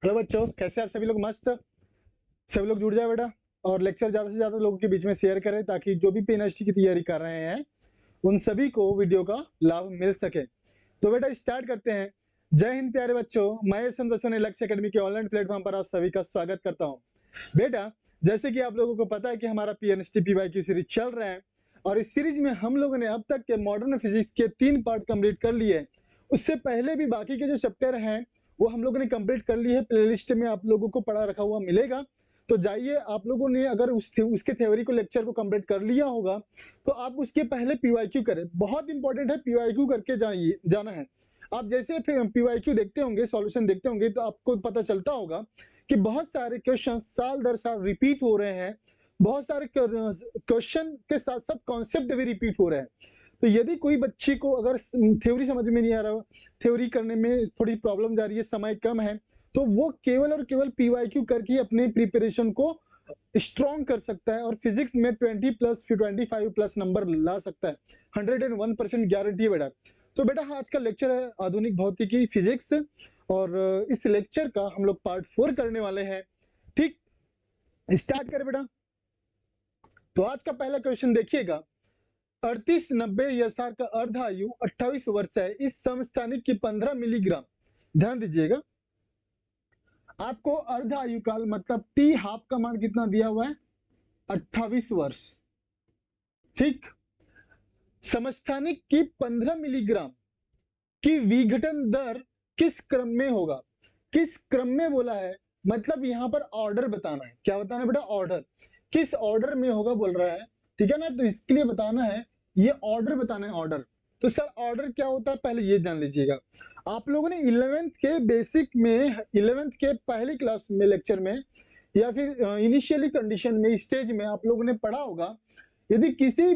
Hello बच्चों, कैसे आप सभी लोग? मस्त। सभी लोग जुड़ जाए बेटा, और लेक्चर ज्यादा से ज्यादा लोगों के बीच में शेयर करें ताकि जो भी पीएनएसटी की तैयारी कर रहे हैं उन सभी को वीडियो का लाभ मिल सके। तो बेटा स्टार्ट करते हैं। जय हिंद प्यारे बच्चों, मैं यशवंत बसवने लक्ष्य एकेडमी के ऑनलाइन प्लेटफॉर्म पर आप सभी का स्वागत करता हूँ। बेटा जैसे कि आप लोगों को पता है कि हमारा पीएनएसटी पीवाईक्यू सीरीज चल रहा है, और इस सीरीज में हम लोगों ने अब तक के मॉडर्न फिजिक्स के 3 पार्ट कंप्लीट कर लिए हैं। उससे पहले भी बाकी के जो चैप्टर हैं वो हम लोगों ने कंप्लीट कर लिए है। प्लेलिस्ट में आप लोगों को पढ़ा रखा हुआ मिलेगा, तो जाइए। आप लोगों ने अगर उसके थ्योरी को लेक्चर को कंप्लीट कर लिया होगा तो आप उसके पहले पीवाईक्यू करें। बहुत इंपॉर्टेंट है, पीवाईक्यू करके जाना है। आप जैसे पीवाईक्यू देखते होंगे, सॉल्यूशन देखते होंगे, तो आपको पता चलता होगा कि बहुत सारे क्वेश्चन साल दर साल रिपीट हो रहे हैं। बहुत सारे क्वेश्चन के साथ साथ कॉन्सेप्ट भी रिपीट हो रहे हैं। तो यदि कोई बच्चे को अगर थ्योरी समझ में नहीं आ रहा, थ्योरी करने में थोड़ी प्रॉब्लम जा रही है, समय कम है, तो वो केवल और केवल पीवाईक्यू करके अपने प्रिपरेशन को स्ट्रॉन्ग कर सकता है और फिजिक्स में 20 प्लस 25 प्लस नंबर ला सकता है। 101% गारंटी है बेटा। तो बेटा आज का लेक्चर है आधुनिक भौतिकी फिजिक्स, और इस लेक्चर का हम लोग पार्ट 4 करने वाले हैं। ठीक, स्टार्ट करें बेटा। तो आज का पहला क्वेश्चन देखिएगा। 3890 यसार का अर्ध आयु 28 वर्ष है। इस समस्थानिक की 15 मिलीग्राम, ध्यान दीजिएगा, आपको अर्ध आयु काल मतलब टी हाफ का मान कितना दिया हुआ है? 28 वर्ष। ठीक, समस्थानिक की 15 मिलीग्राम की विघटन दर किस क्रम में होगा? किस क्रम में बोला है, मतलब यहां पर ऑर्डर बताना है। क्या बताना है बेटा? ऑर्डर। किस ऑर्डर में होगा बोल रहा है, ठीक है ना? तो इसके लिए बताना है, ये ऑर्डर बताना है, ऑर्डर। तो सर ऑर्डर क्या होता है पहले ये जान लीजिएगा। आप लोगों ने 11th के बेसिक में, 11th के पहली क्लास में लेक्चर में, या फिर इनिशियली कंडीशन में, स्टेज में आप लोगों ने पढ़ा होगा, यदि किसी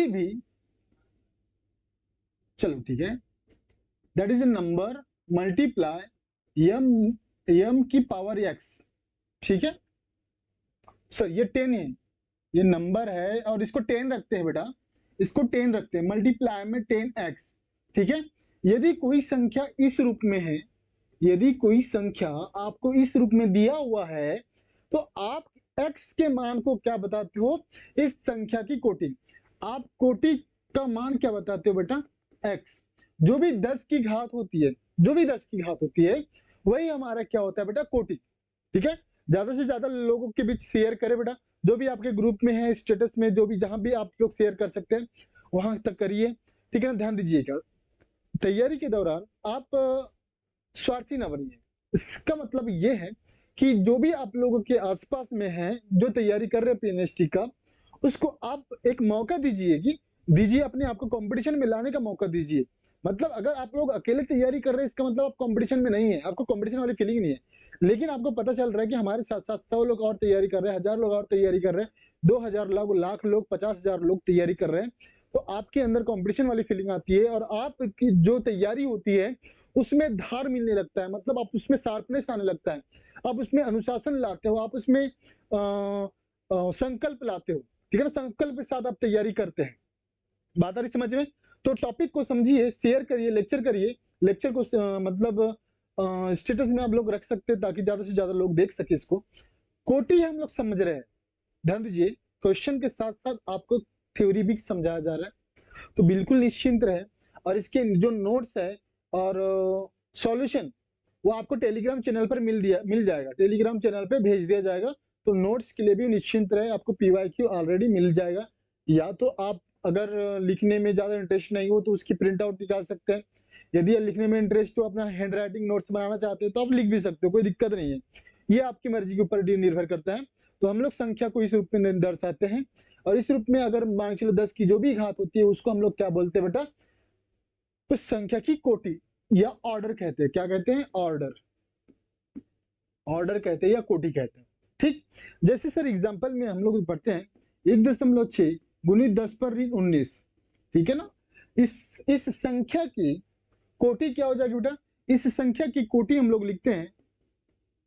भी चलो ठीक है, that is a number multiply M की पावर एक्स। ठीक है सर, ये 10 है, ये नंबर है और इसको 10 रखते हैं बेटा, इसको 10 रखते हैं, मल्टीप्लाई में 10x। ठीक है, यदि कोई संख्या इस रूप में है, यदि कोई संख्या आपको इस रूप में दिया हुआ है, तो आप x के मान को क्या बताते हो? इस संख्या की कोटि। आप कोटि का मान क्या बताते हो बेटा? x। जो भी 10 की घात होती है, जो भी 10 की घात होती है, वही हमारा क्या होता है बेटा? कोटि। ठीक है, ज्यादा से ज्यादा लोगों के बीच शेयर करें बेटा, जो भी आपके ग्रुप में है, स्टेटस में, जो भी जहां भी आप लोग शेयर कर सकते हैं वहां तक करिए। ठीक है ना? ध्यान दीजिएगा, तैयारी के दौरान आप स्वार्थी ना बनिए। इसका मतलब ये है कि जो भी आप लोगों के आसपास में है जो तैयारी कर रहे हैं पीएनएसटी का, उसको आप एक मौका दीजिए, अपने आप को कंपटीशन में लाने का मौका दीजिए। मतलब अगर आप लोग अकेले तैयारी कर रहे हैं, इसका मतलब आप कंपटीशन में नहीं है, आपको कंपटीशन वाली फीलिंग नहीं है। लेकिन आपको पता चल रहा है कि हमारे साथ साथ 100 लोग और तैयारी कर रहे हैं, 1000 लोग और तैयारी कर रहे हैं, 2000 लोग, लाख लोग, 50,000 लोग तैयारी कर रहे हैं, तो आपके अंदर कंपटीशन वाली फीलिंग आती है, और आपकी जो तैयारी होती है उसमें धार मिलने लगता है, मतलब आप उसमें शार्पनेस आने लगता है, आप उसमें अनुशासन लाते हो, आप उसमें संकल्प लाते हो। ठीक है ना? संकल्प के साथ आप तैयारी करते हैं। बात आ रही समझ में? तो टॉपिक को समझिए, शेयर करिए, लेक्चर करिए, लेक्चर को मतलब स्टेटस में आप लोग रख सकते हैं ताकि ज्यादा से ज्यादा लोग देख सके इसको। कोटि हम लोग समझ रहे हैं, ध्यान दीजिए, क्वेश्चन के साथ साथ आपको थ्योरी भी समझाया जा रहा है, तो बिल्कुल निश्चिंत रहे। और इसके जो नोट्स है और सॉल्यूशन, वो आपको टेलीग्राम चैनल पर मिल जाएगा, टेलीग्राम चैनल पे भेज दिया जाएगा। तो नोट्स के लिए भी निश्चिंत रहे, आपको पीवाईक्यू ऑलरेडी मिल जाएगा। या तो आप अगर लिखने में ज्यादा इंटरेस्ट नहीं हो तो उसकी प्रिंट आउट निकाल सकते हैं। यदि लिखने में इंटरेस्ट हो, अपना हैंड राइटिंग नोट्स बनाना चाहते हैं, तो आप लिख भी सकते हो, कोई दिक्कत नहीं है। ये आपकी मर्जी के ऊपर निर्भर करता है। तो हम लोग संख्या को इस रूप में दर्शाते हैं, और इस रूप में अगर मान के चलो 10 की जो भी घात होती है उसको हम लोग क्या बोलते हैं बेटा? उस संख्या की कोटि या ऑर्डर कहते हैं। क्या कहते हैं? ऑर्डर। ऑर्डर कहते हैं या कोटि कहते हैं। ठीक, जैसे सर एग्जांपल में हम लोग पढ़ते हैं 1.6 गुणित 10 पर ऋण 19। ठीक है ना? इस संख्या की कोटि क्या हो जाएगी बेटा? इस संख्या की कोटि हम लोग लिखते हैं,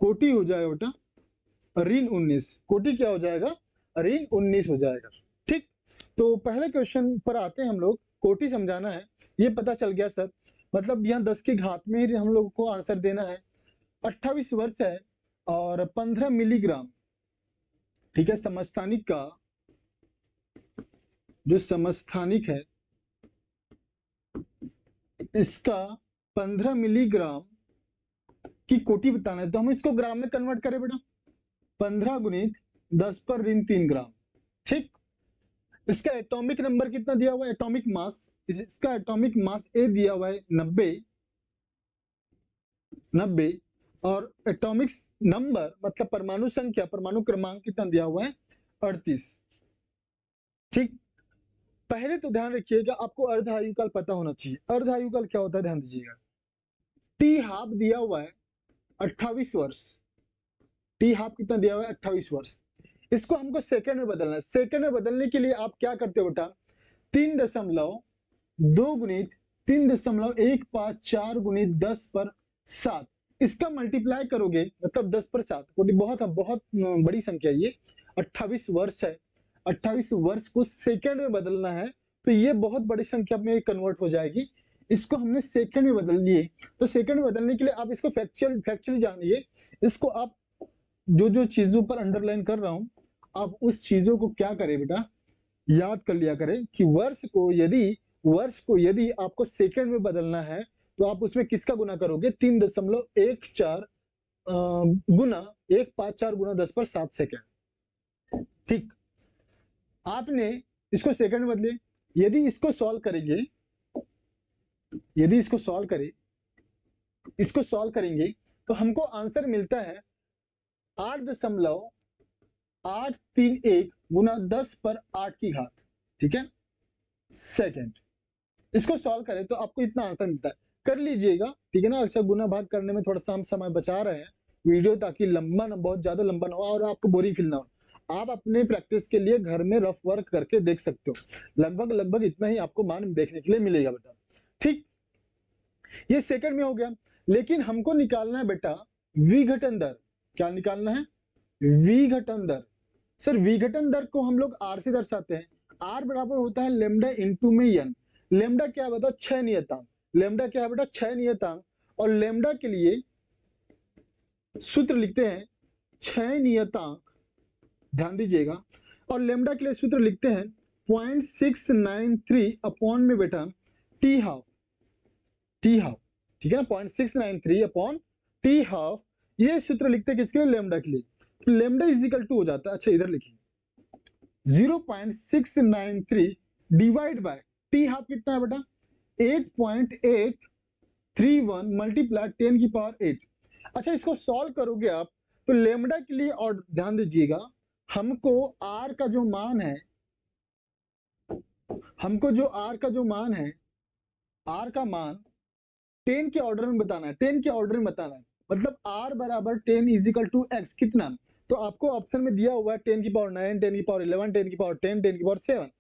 कोटि हो जाएगा बेटा ऋण 19। कोटि क्या हो जाएगा? ऋण 19 हो जाएगा। ठीक, तो पहले क्वेश्चन पर आते हैं हम लोग। कोटि समझाना है, ये पता चल गया सर, मतलब यहाँ 10 की घात में ही हम लोग को आंसर देना है। 28 वर्ष है और 15 मिलीग्राम, ठीक है, समस्थानिक का जो समस्थानिक है इसका 15 मिलीग्राम की कोटि बताना है, तो हम इसको ग्राम में कन्वर्ट करें बेटा, 15 गुणित 10 पर ऋण 3 ग्राम, ठीक। इसका एटॉमिक नंबर कितना दिया हुआ है, एटॉमिक मास, इसका एटॉमिक मास ए दिया हुआ है 90 और एटॉमिक नंबर मतलब परमाणु संख्या, परमाणु क्रमांक कितना दिया हुआ है 38, ठीक। पहले तो ध्यान रखिएगा आपको अर्ध आयुकाल पता होना चाहिए। अर्ध आयुकाल क्या होता है ध्यान दीजिएगा। टी हाफ दिया हुआ है 28 वर्ष, टी हाफ कितना दिया हुआ है 28 वर्ष। इसको हमको सेकंड में बदलना है। सेकंड में बदलने के लिए आप क्या करते हो बेटा, 3.2 गुणित 3.154 गुणित 10 पर 7, इसका मल्टीप्लाई करोगे मतलब 10 पर 7, बहुत बड़ी संख्या ये 28 वर्ष है। 28 वर्ष को सेकंड में बदलना है तो ये बहुत बड़ी संख्या में कन्वर्ट हो जाएगी। इसको हमने सेकंड में बदल दिए, तो सेकंड में बदलने के लिए आप इसको फैक्चुअली जानिए। इसको आप जो चीजों पर अंडरलाइन कर रहा हूं आप उस चीजों को क्या करें बेटा, याद कर लिया करें कि वर्ष को यदि आपको सेकंड में बदलना है तो आप उसमें किसका गुना करोगे, 3.14 गुना 154 गुना 10 पर 7 सेकेंड, ठीक। आपने इसको सेकंड में बदले, यदि इसको सॉल्व करेंगे, इसको सॉल्व करेंगे तो हमको आंसर मिलता है 8.831 गुना 10 पर 8 की घात, ठीक है, सेकंड। इसको सॉल्व करें तो आपको इतना आंसर मिलता है, कर लीजिएगा, ठीक है ना। अच्छा, गुना भाग करने में थोड़ा सा हम समय बचा रहे हैं वीडियो, ताकि लंबा ना, बहुत ज्यादा लंबा ना हो और आपको बोरिंग फील ना हो। आप अपने प्रैक्टिस के लिए घर में रफ वर्क करके देख सकते हो, लगभग इतना ही आपको मान देखने के लिए मिलेगा बेटा, ठीक। ये सेकंड में हो गया, लेकिन हमको निकालना है बेटा विघटन दर। क्या निकालना है, विघटन दर। सर विघटन दर को हम लोग आर से दर्शाते हैं। आर बराबर होता है लेमडा इंटू में एन। लेमडा क्या है बेटा, 6 नियतांक। लेमडा क्या है बेटा, 6 नियतांक। और लेमडा के लिए सूत्र लिखते हैं 6 नियतांक, ध्यान दीजिएगा। और लेमडा के लिए सूत्र लिखते हैं 0.693 अपॉन में बेटा टी हाफ, ठीक है ना, 0.693 अपॉन टी हाफ। ये सूत्र लिखते हैं किसके लिए, लेमडा के लिए। तो लेमडा इज इक्वल टू हो जाता है, अच्छा इधर लिखिए 0.693 डिवाइड बाय टी हाफ कितना है बेटा 8.831 मल्टीप्लाई 10 की पावर 8। अच्छा, इसको सॉल्व करोगे आप तो लेमडा के लिए, और ध्यान दीजिएगा हमको आर का जो मान है, आर का मान 10 के ऑर्डर में बताना है, 10 के ऑर्डर में बताना है। मतलब r बराबर 10 इज इक्वल टू एक्स कितना, तो आपको ऑप्शन में दिया हुआ है 10 की पावर 9, 10 की पावर 11, 10 की पावर 10, 10 की पावर 7।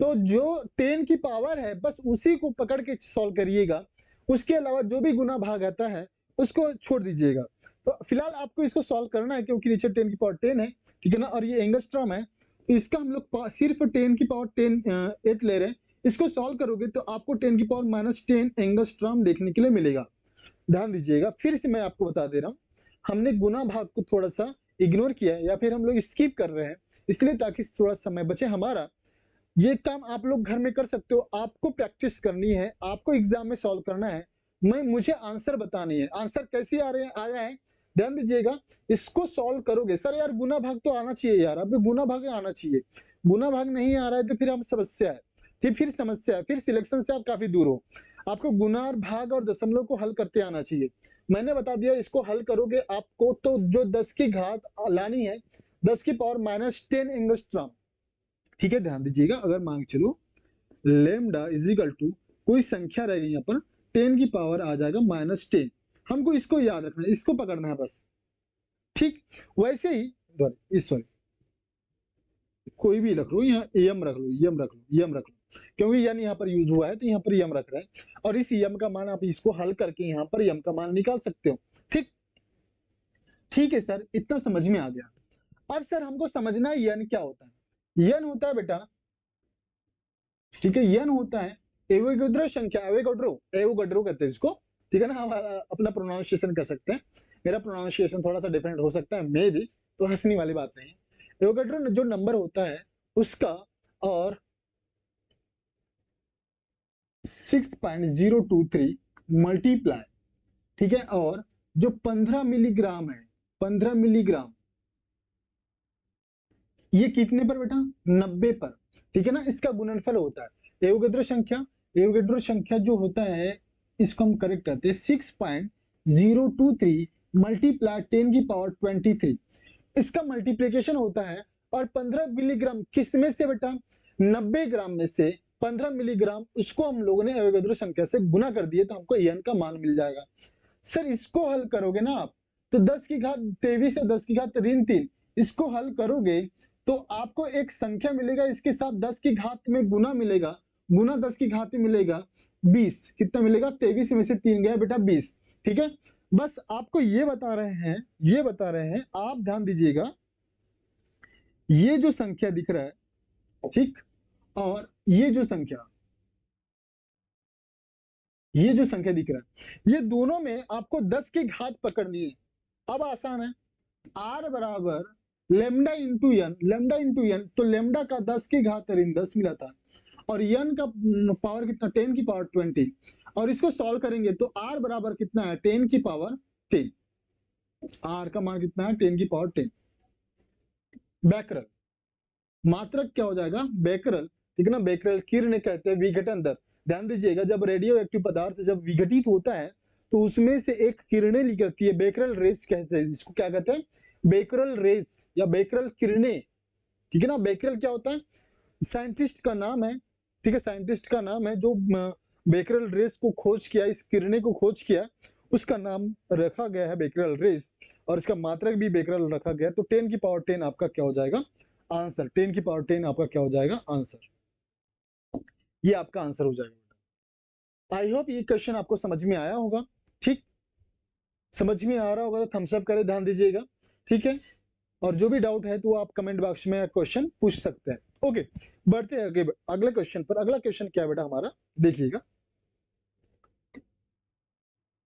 तो जो 10 की पावर है बस उसी को पकड़ के सॉल्व करिएगा, उसके अलावा जो भी गुना भाग आता है उसको छोड़ दीजिएगा। तो फिलहाल आपको इसको सॉल्व करना है क्योंकि नीचे 10 की पावर 10 है, ठीक है ना, और ये एंगस्ट्रॉम है, तो इसका हम लोग सिर्फ 10 की पावर 8 ले रहे हैं। इसको सॉल्व करोगे तो आपको 10 की पावर -10 एंगस्ट्रॉम देखने के लिए मिलेगा। ध्यान दीजिएगा, फिर से मैं आपको बता दे रहा हूं, हमने गुना भाग को थोड़ा सा इग्नोर किया है या फिर हम लोग स्किप कर रहे हैं, इसलिए ताकि थोड़ा समय बचे हमारा। ये काम आप लोग घर में कर सकते हो, आपको प्रैक्टिस करनी है, आपको एग्जाम में सॉल्व करना है, मुझे आंसर बतानी है। आंसर कैसे आ रहा है ध्यान दीजिएगा। इसको सॉल्व करोगे, सर यार गुना भाग तो आना चाहिए यार, अब गुना भाग आना चाहिए, गुना भाग नहीं आ रहा है तो फिर हम समस्या है, फिर समस्या है, फिर सिलेक्शन से आप काफी दूर हो। आपको गुना और भाग और दशमलव को हल करते आना चाहिए। मैंने बता दिया, इसको हल करोगे आपको तो जो 10 की घात लानी है 10 की पावर -10 एंगस्ट्रॉम, ठीक है। ध्यान दीजिएगा, अगर मान के चलो लेमडा इज इक्वल टू कोई संख्या रहेगी यहाँ पर 10 की पावर आ जाएगा -10, हमको इसको याद रखना है, इसको पकड़ना है बस, ठीक। वैसे ही सॉरी कोई भी रख लो, यहाँ एम रख लो, एम रख लो, क्योंकि यन यहाँ पर यूज हुआ है तो यहाँ पर यम रख रहा है, और इस यम का मान आप इसको हल करके यहाँ पर यम का मान निकाल सकते हो, ठीक है सर, इतना समझ में आ गया। अब सर हमको समझना है यन क्या होता है। यन होता है बेटा, ठीक है, यन होता है एवोगैड्रो संख्या, एवोगैड्रो कहते हैं इसको, ठीक है ना, हम अपना प्रोनाउंसिएशन कर सकते हैं। मेरा प्रोनाउंसिएशन थोड़ा सा डिफरेंट हो सकता है मे भी, तो हंसने वाली बात नहीं है। एवोगैड्रो जो नंबर होता है उसका और 6.023 मल्टीप्लाई, ठीक है, और जो 15 मिलीग्राम है, 15 मिलीग्राम, ये कितने पर बेटा, 90 पर, ठीक है ना, इसका गुणनफल होता है एवोगैड्रो संख्या। एवोगैड्रो संख्या जो होता है इसको हम करेक्ट करते हैं 6.023 मल्टीप्लाई 10 की पावर 23, इसका मल्टीप्लिकेशन होता है। और 15 मिलीग्राम किस में से बेटा, 90 ग्राम में से 15 मिलीग्राम, उसको हम लोगों ने एवोगैड्रो संख्या से गुना कर दिए तो हमको एन का मान मिल जाएगा। सर इसको हल करोगे ना आप तो 10 की घात 23 है 10 की घात ऋण 3, इसको हल करोगे तो आपको एक संख्या मिलेगा, इसके साथ 10 की घात में गुना मिलेगा, गुना 10 की घात में मिलेगा 20, कितना मिलेगा, 23 में से 3 गया बेटा 20, ठीक है। बस आपको ये बता रहे हैं, ये बता रहे हैं, आप ध्यान दीजिएगा, ये जो संख्या दिख रहा है, ठीक, और ये जो संख्या दिख रहा है, ये दोनों में आपको 10 की घात पकड़नी है। अब आसान है, r बराबर lambda into N, lambda into N, तो लेमडा का 10 की घात ऋण 10 मिला था, और एन का पावर कितना, 10 की पावर 20, और इसको सॉल्व करेंगे तो r बराबर कितना है, 10 की पावर 10, r का मान कितना है, 10 की पावर 10। बैकरल मात्रक क्या हो जाएगा, बैकरल, ठीक है ना, बैकरल किरण कहते हैं विघटन दर। ध्यान दीजिएगा, जब रेडियो एक्टिव पदार्थ जब विघटित होता है तो उसमें से एक किरणें निकलती है, बैकरल रेस कहते हैं, इसको क्या कहते हैं, बैकरल रेस या बैकरल किरणें, ठीक है ना। बैकरल क्या होता है, साइंटिस्ट का नाम है, ठीक है, साइंटिस्ट का नाम है जो बैकरल रेस को खोज किया, इस किरणें को खोज किया, उसका नाम रखा गया है बैकरल रेस, और इसका मात्रक भी बैकरल रखा गया। तो 10 की पावर 10 आपका क्या हो जाएगा, आंसर। 10 की पावर 10 आपका क्या हो जाएगा, आंसर। ये आपका आंसर हो जाएगा। आई होप ये क्वेश्चन आपको समझ में आया होगा, ठीक, समझ में आ रहा होगा तो थम्स अप करें, ध्यान दीजिएगा, ठीक है। और जो भी डाउट है तो आप कमेंट बॉक्स में क्वेश्चन पूछ सकते हैं। ओके, बढ़ते हैं आगे अगले क्वेश्चन पर। अगला क्वेश्चन क्या है बेटा हमारा, देखिएगा,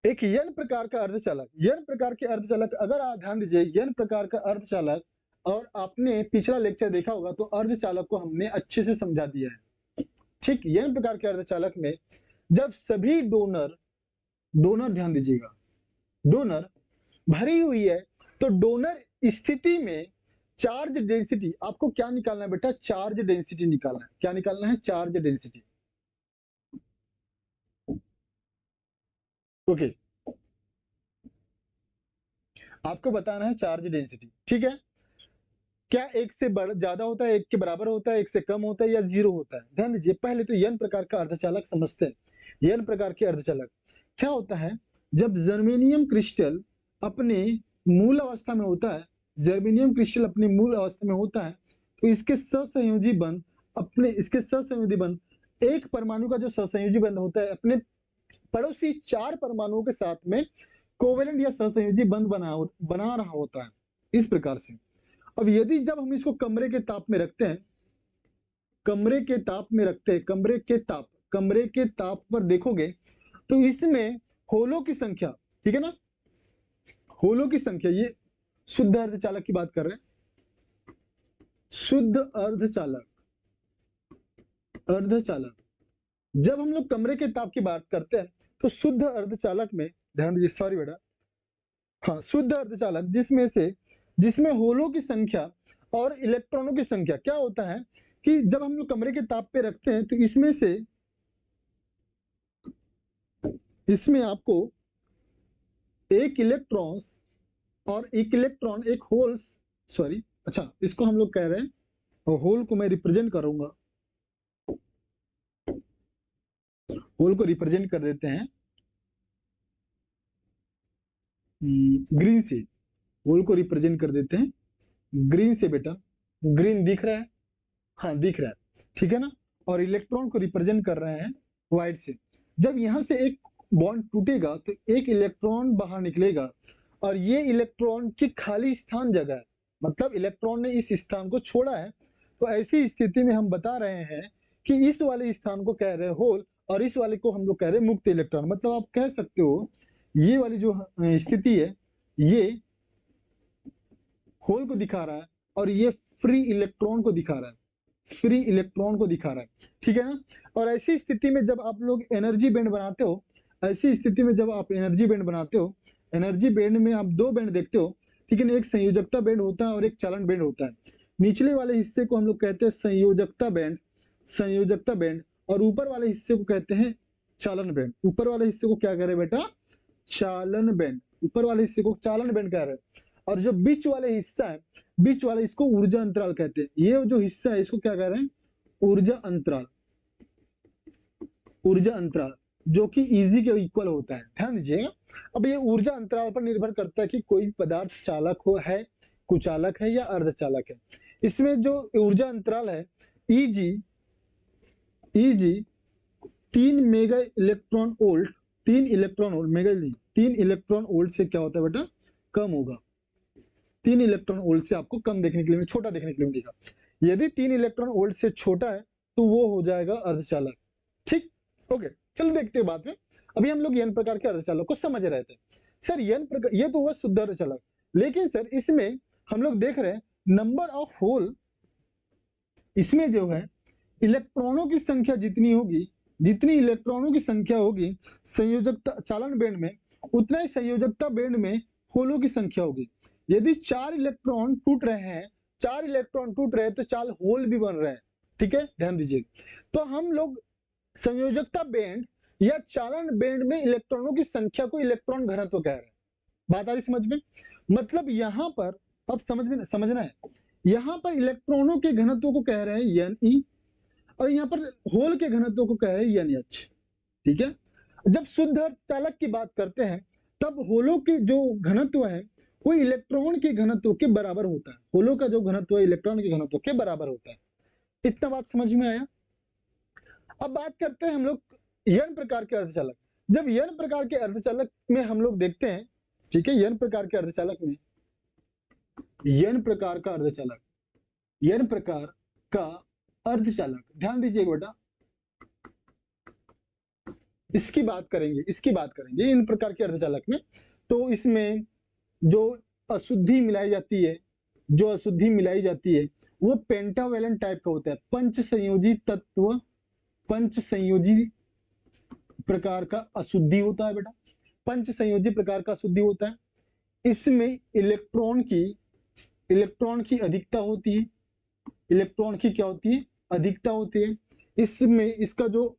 एक यन प्रकार का अर्धचालक, यन प्रकार के अर्धचालक, अगर आप ध्यान दीजिए, यन प्रकार का अर्धचालक, और आपने पिछला लेक्चर देखा होगा तो अर्धचालक को हमने अच्छे से समझा दिया है, ठीक। यन प्रकार के अर्धचालक में जब सभी डोनर, डोनर ध्यान दीजिएगा, डोनर भरी हुई है तो डोनर स्थिति में चार्ज डेंसिटी, आपको क्या निकालना है बेटा, चार्ज डेंसिटी निकालना है। क्या निकालना है, चार्ज डेंसिटी, ओके, आपको बताना है चार्ज डेंसिटी, ठीक है। क्या एक से ज्यादा होता है, एक के बराबर होता है, एक से कम होता है, या जीरो होता है। ध्यान दीजिए, पहले तो यन प्रकार का अर्धचालक समझते हैं। यन प्रकार के अर्धचालक क्या होता है, जब जर्मेनियम क्रिस्टल अपने मूल अवस्था में होता है, जर्मेनियम क्रिस्टल अपने मूल अवस्था में होता है, तो इसके सहसंयोजी बंध, अपने इसके सहसंयोजी बंध, एक परमाणु का जो सहसंयोजी बंध होता है अपने पड़ोसी 4 परमाणुओं के साथ में कोवेलेंट या सहसंयोजी बंध बना रहा होता है, इस प्रकार से। अब यदि जब हम इसको कमरे के ताप में रखते हैं, कमरे के ताप में रखते हैं, कमरे के ताप पर देखोगे तो इसमें होलों की संख्या, ठीक है ना, होलों की संख्या, ये शुद्ध अर्धचालक की बात कर रहे हैं, शुद्ध अर्धचालक, अर्धचालक, जब हम लोग कमरे के ताप की बात करते हैं तो शुद्ध अर्धचालक में, ध्यान दीजिए, सॉरी बेटा, हाँ, शुद्ध अर्धचालक जिसमें होलों की संख्या और इलेक्ट्रॉनों की संख्या, क्या होता है कि जब हम लोग कमरे के ताप पे रखते हैं तो इसमें आपको एक इलेक्ट्रॉन और एक इलेक्ट्रॉन, एक होल्स, सॉरी, अच्छा, इसको हम लोग कह रहे हैं, और होल को मैं रिप्रेजेंट करूंगा, होल को रिप्रेजेंट कर देते हैं ग्रीन से, होल को रिप्रेजेंट कर देते हैं ग्रीन से बेटा, ग्रीन दिख रहा है, हाँ दिख रहा है, ठीक है ना, और इलेक्ट्रॉन को रिप्रेजेंट कर रहे हैं व्हाइट से। जब यहां से एक बॉन्ड टूटेगा तो एक इलेक्ट्रॉन बाहर निकलेगा, और ये इलेक्ट्रॉन की खाली स्थान जगह है, मतलब इलेक्ट्रॉन ने इस स्थान को छोड़ा है। तो ऐसी स्थिति में हम बता रहे हैं कि इस वाले स्थान को कह रहे हैं होल, और इस वाले को हम लोग कह रहे हैं मुक्त इलेक्ट्रॉन। मतलब आप कह सकते हो ये वाली जो स्थिति है ये होल को दिखा रहा है और ये फ्री इलेक्ट्रॉन को दिखा रहा है, फ्री इलेक्ट्रॉन को दिखा रहा है, ठीक है ना। और ऐसी स्थिति में जब आप लोग एनर्जी बैंड बनाते हो, ऐसी स्थिति में जब आप एनर्जी बैंड बनाते हो, एनर्जी बैंड में आप दो बैंड देखते हो, ठीक है ना, एक संयोजकता बैंड होता है और एक चालन बैंड होता है। निचले वाले हिस्से को हम लोग कहते हैं संयोजकता बैंड, संयोजकता बैंड, और ऊपर वाले हिस्से को कहते हैं चालन बैंड। ऊपर वाले हिस्से को क्या कह रहे हैं बेटा, चालन बैंड, ऊपर वाले हिस्से को चालन बैंड कह रहे हैं। और जो बीच वाले हिस्सा है, बीच वाले, इसको ऊर्जा अंतराल कहते हैं। ये जो हिस्सा है इसको क्या कह रहे हैं, ऊर्जा अंतराल, ऊर्जा अंतराल, जो कि इजी के इक्वल होता है, ध्यान दीजिएगा। अब ये ऊर्जा अंतराल पर निर्भर करता है कि कोई पदार्थ चालक हो है, कुचालक है या अर्धचालक है। इसमें जो ऊर्जा अंतराल है easy, easy 3 mega electron volt, 3 electron volt, mega नहीं, 3 इलेक्ट्रॉन वोल्ट से क्या होता है बेटा, कम होगा। 3 इलेक्ट्रॉन वोल्ट से आपको कम देखने के लिए, छोटा देखने के लिए मिलेगा। यदि 3 इलेक्ट्रॉन वोल्ट से छोटा है तो वो हो जाएगा अर्धचालक, ठीक, ओके। चलो देखते हैं बाद में। अभी हम लोग n प्रकार के अर्धचालक को समझ रहे थे। सर n प्रकार, ये तो हुआ शुद्ध अर्धचालक, लेकिन सर इसमें हम लोग देख रहे हैं नंबर ऑफ होल, इसमें जो है इलेक्ट्रॉनों की संख्या जितनी होगी, जितनी इलेक्ट्रॉनों की संख्या होगी संयोजकता चालन बैंड में, उतना ही संयोजकता बैंड में होलों की संख्या होगी। यदि 4 इलेक्ट्रॉन टूट रहे हैं, 4 इलेक्ट्रॉन टूट रहे हैं तो 4 होल भी बन रहे हैं, ठीक है, ध्यान दीजिए। तो हम लोग संयोजकता बैंड या चालन बैंड में इलेक्ट्रॉनों की संख्या को इलेक्ट्रॉन घनत्व कह रहे हैं। बात आ रही समझ में, मतलब यहां पर अब समझना है, यहां पर इलेक्ट्रॉनों के घनत्व को कह रहे हैं Ne और यहाँ पर होल के घनत्व को कह रहे हैं NH, ठीक है। जब शुद्ध चालक की बात करते हैं तब होलों के जो घनत्व है वो इलेक्ट्रॉन के घनत्व के बराबर होता है। होलों का जो घनत्व है इलेक्ट्रॉन के घनत्व के बराबर होता है। इतना बात समझ में आया। अब बात करते हैं हम लोग n प्रकार के अर्धचालक। जब n प्रकार के अर्धचालक में हम लोग देखते हैं, ठीक है, n प्रकार के अर्धचालक में, n प्रकार का अर्धचालक, n प्रकार का अर्धचालक, ध्यान दीजिएगा बेटा, इसकी बात करेंगे, इसकी बात करेंगे इन प्रकार के अर्धचालक में। तो इसमें जो अशुद्धि मिलाई जाती है, जो अशुद्धि मिलाई जाती है वो पेंटावेलेंट टाइप का होता है, पंच संयोजी तत्व, पंच संयोजी प्रकार का अशुद्धि होता है बेटा, पंच संयोजी प्रकार का अशुद्धि होता है। इसमें इलेक्ट्रॉन की अधिकता होती है, इलेक्ट्रॉन की क्या होती है, अधिकता होती है। इसमें इसका जो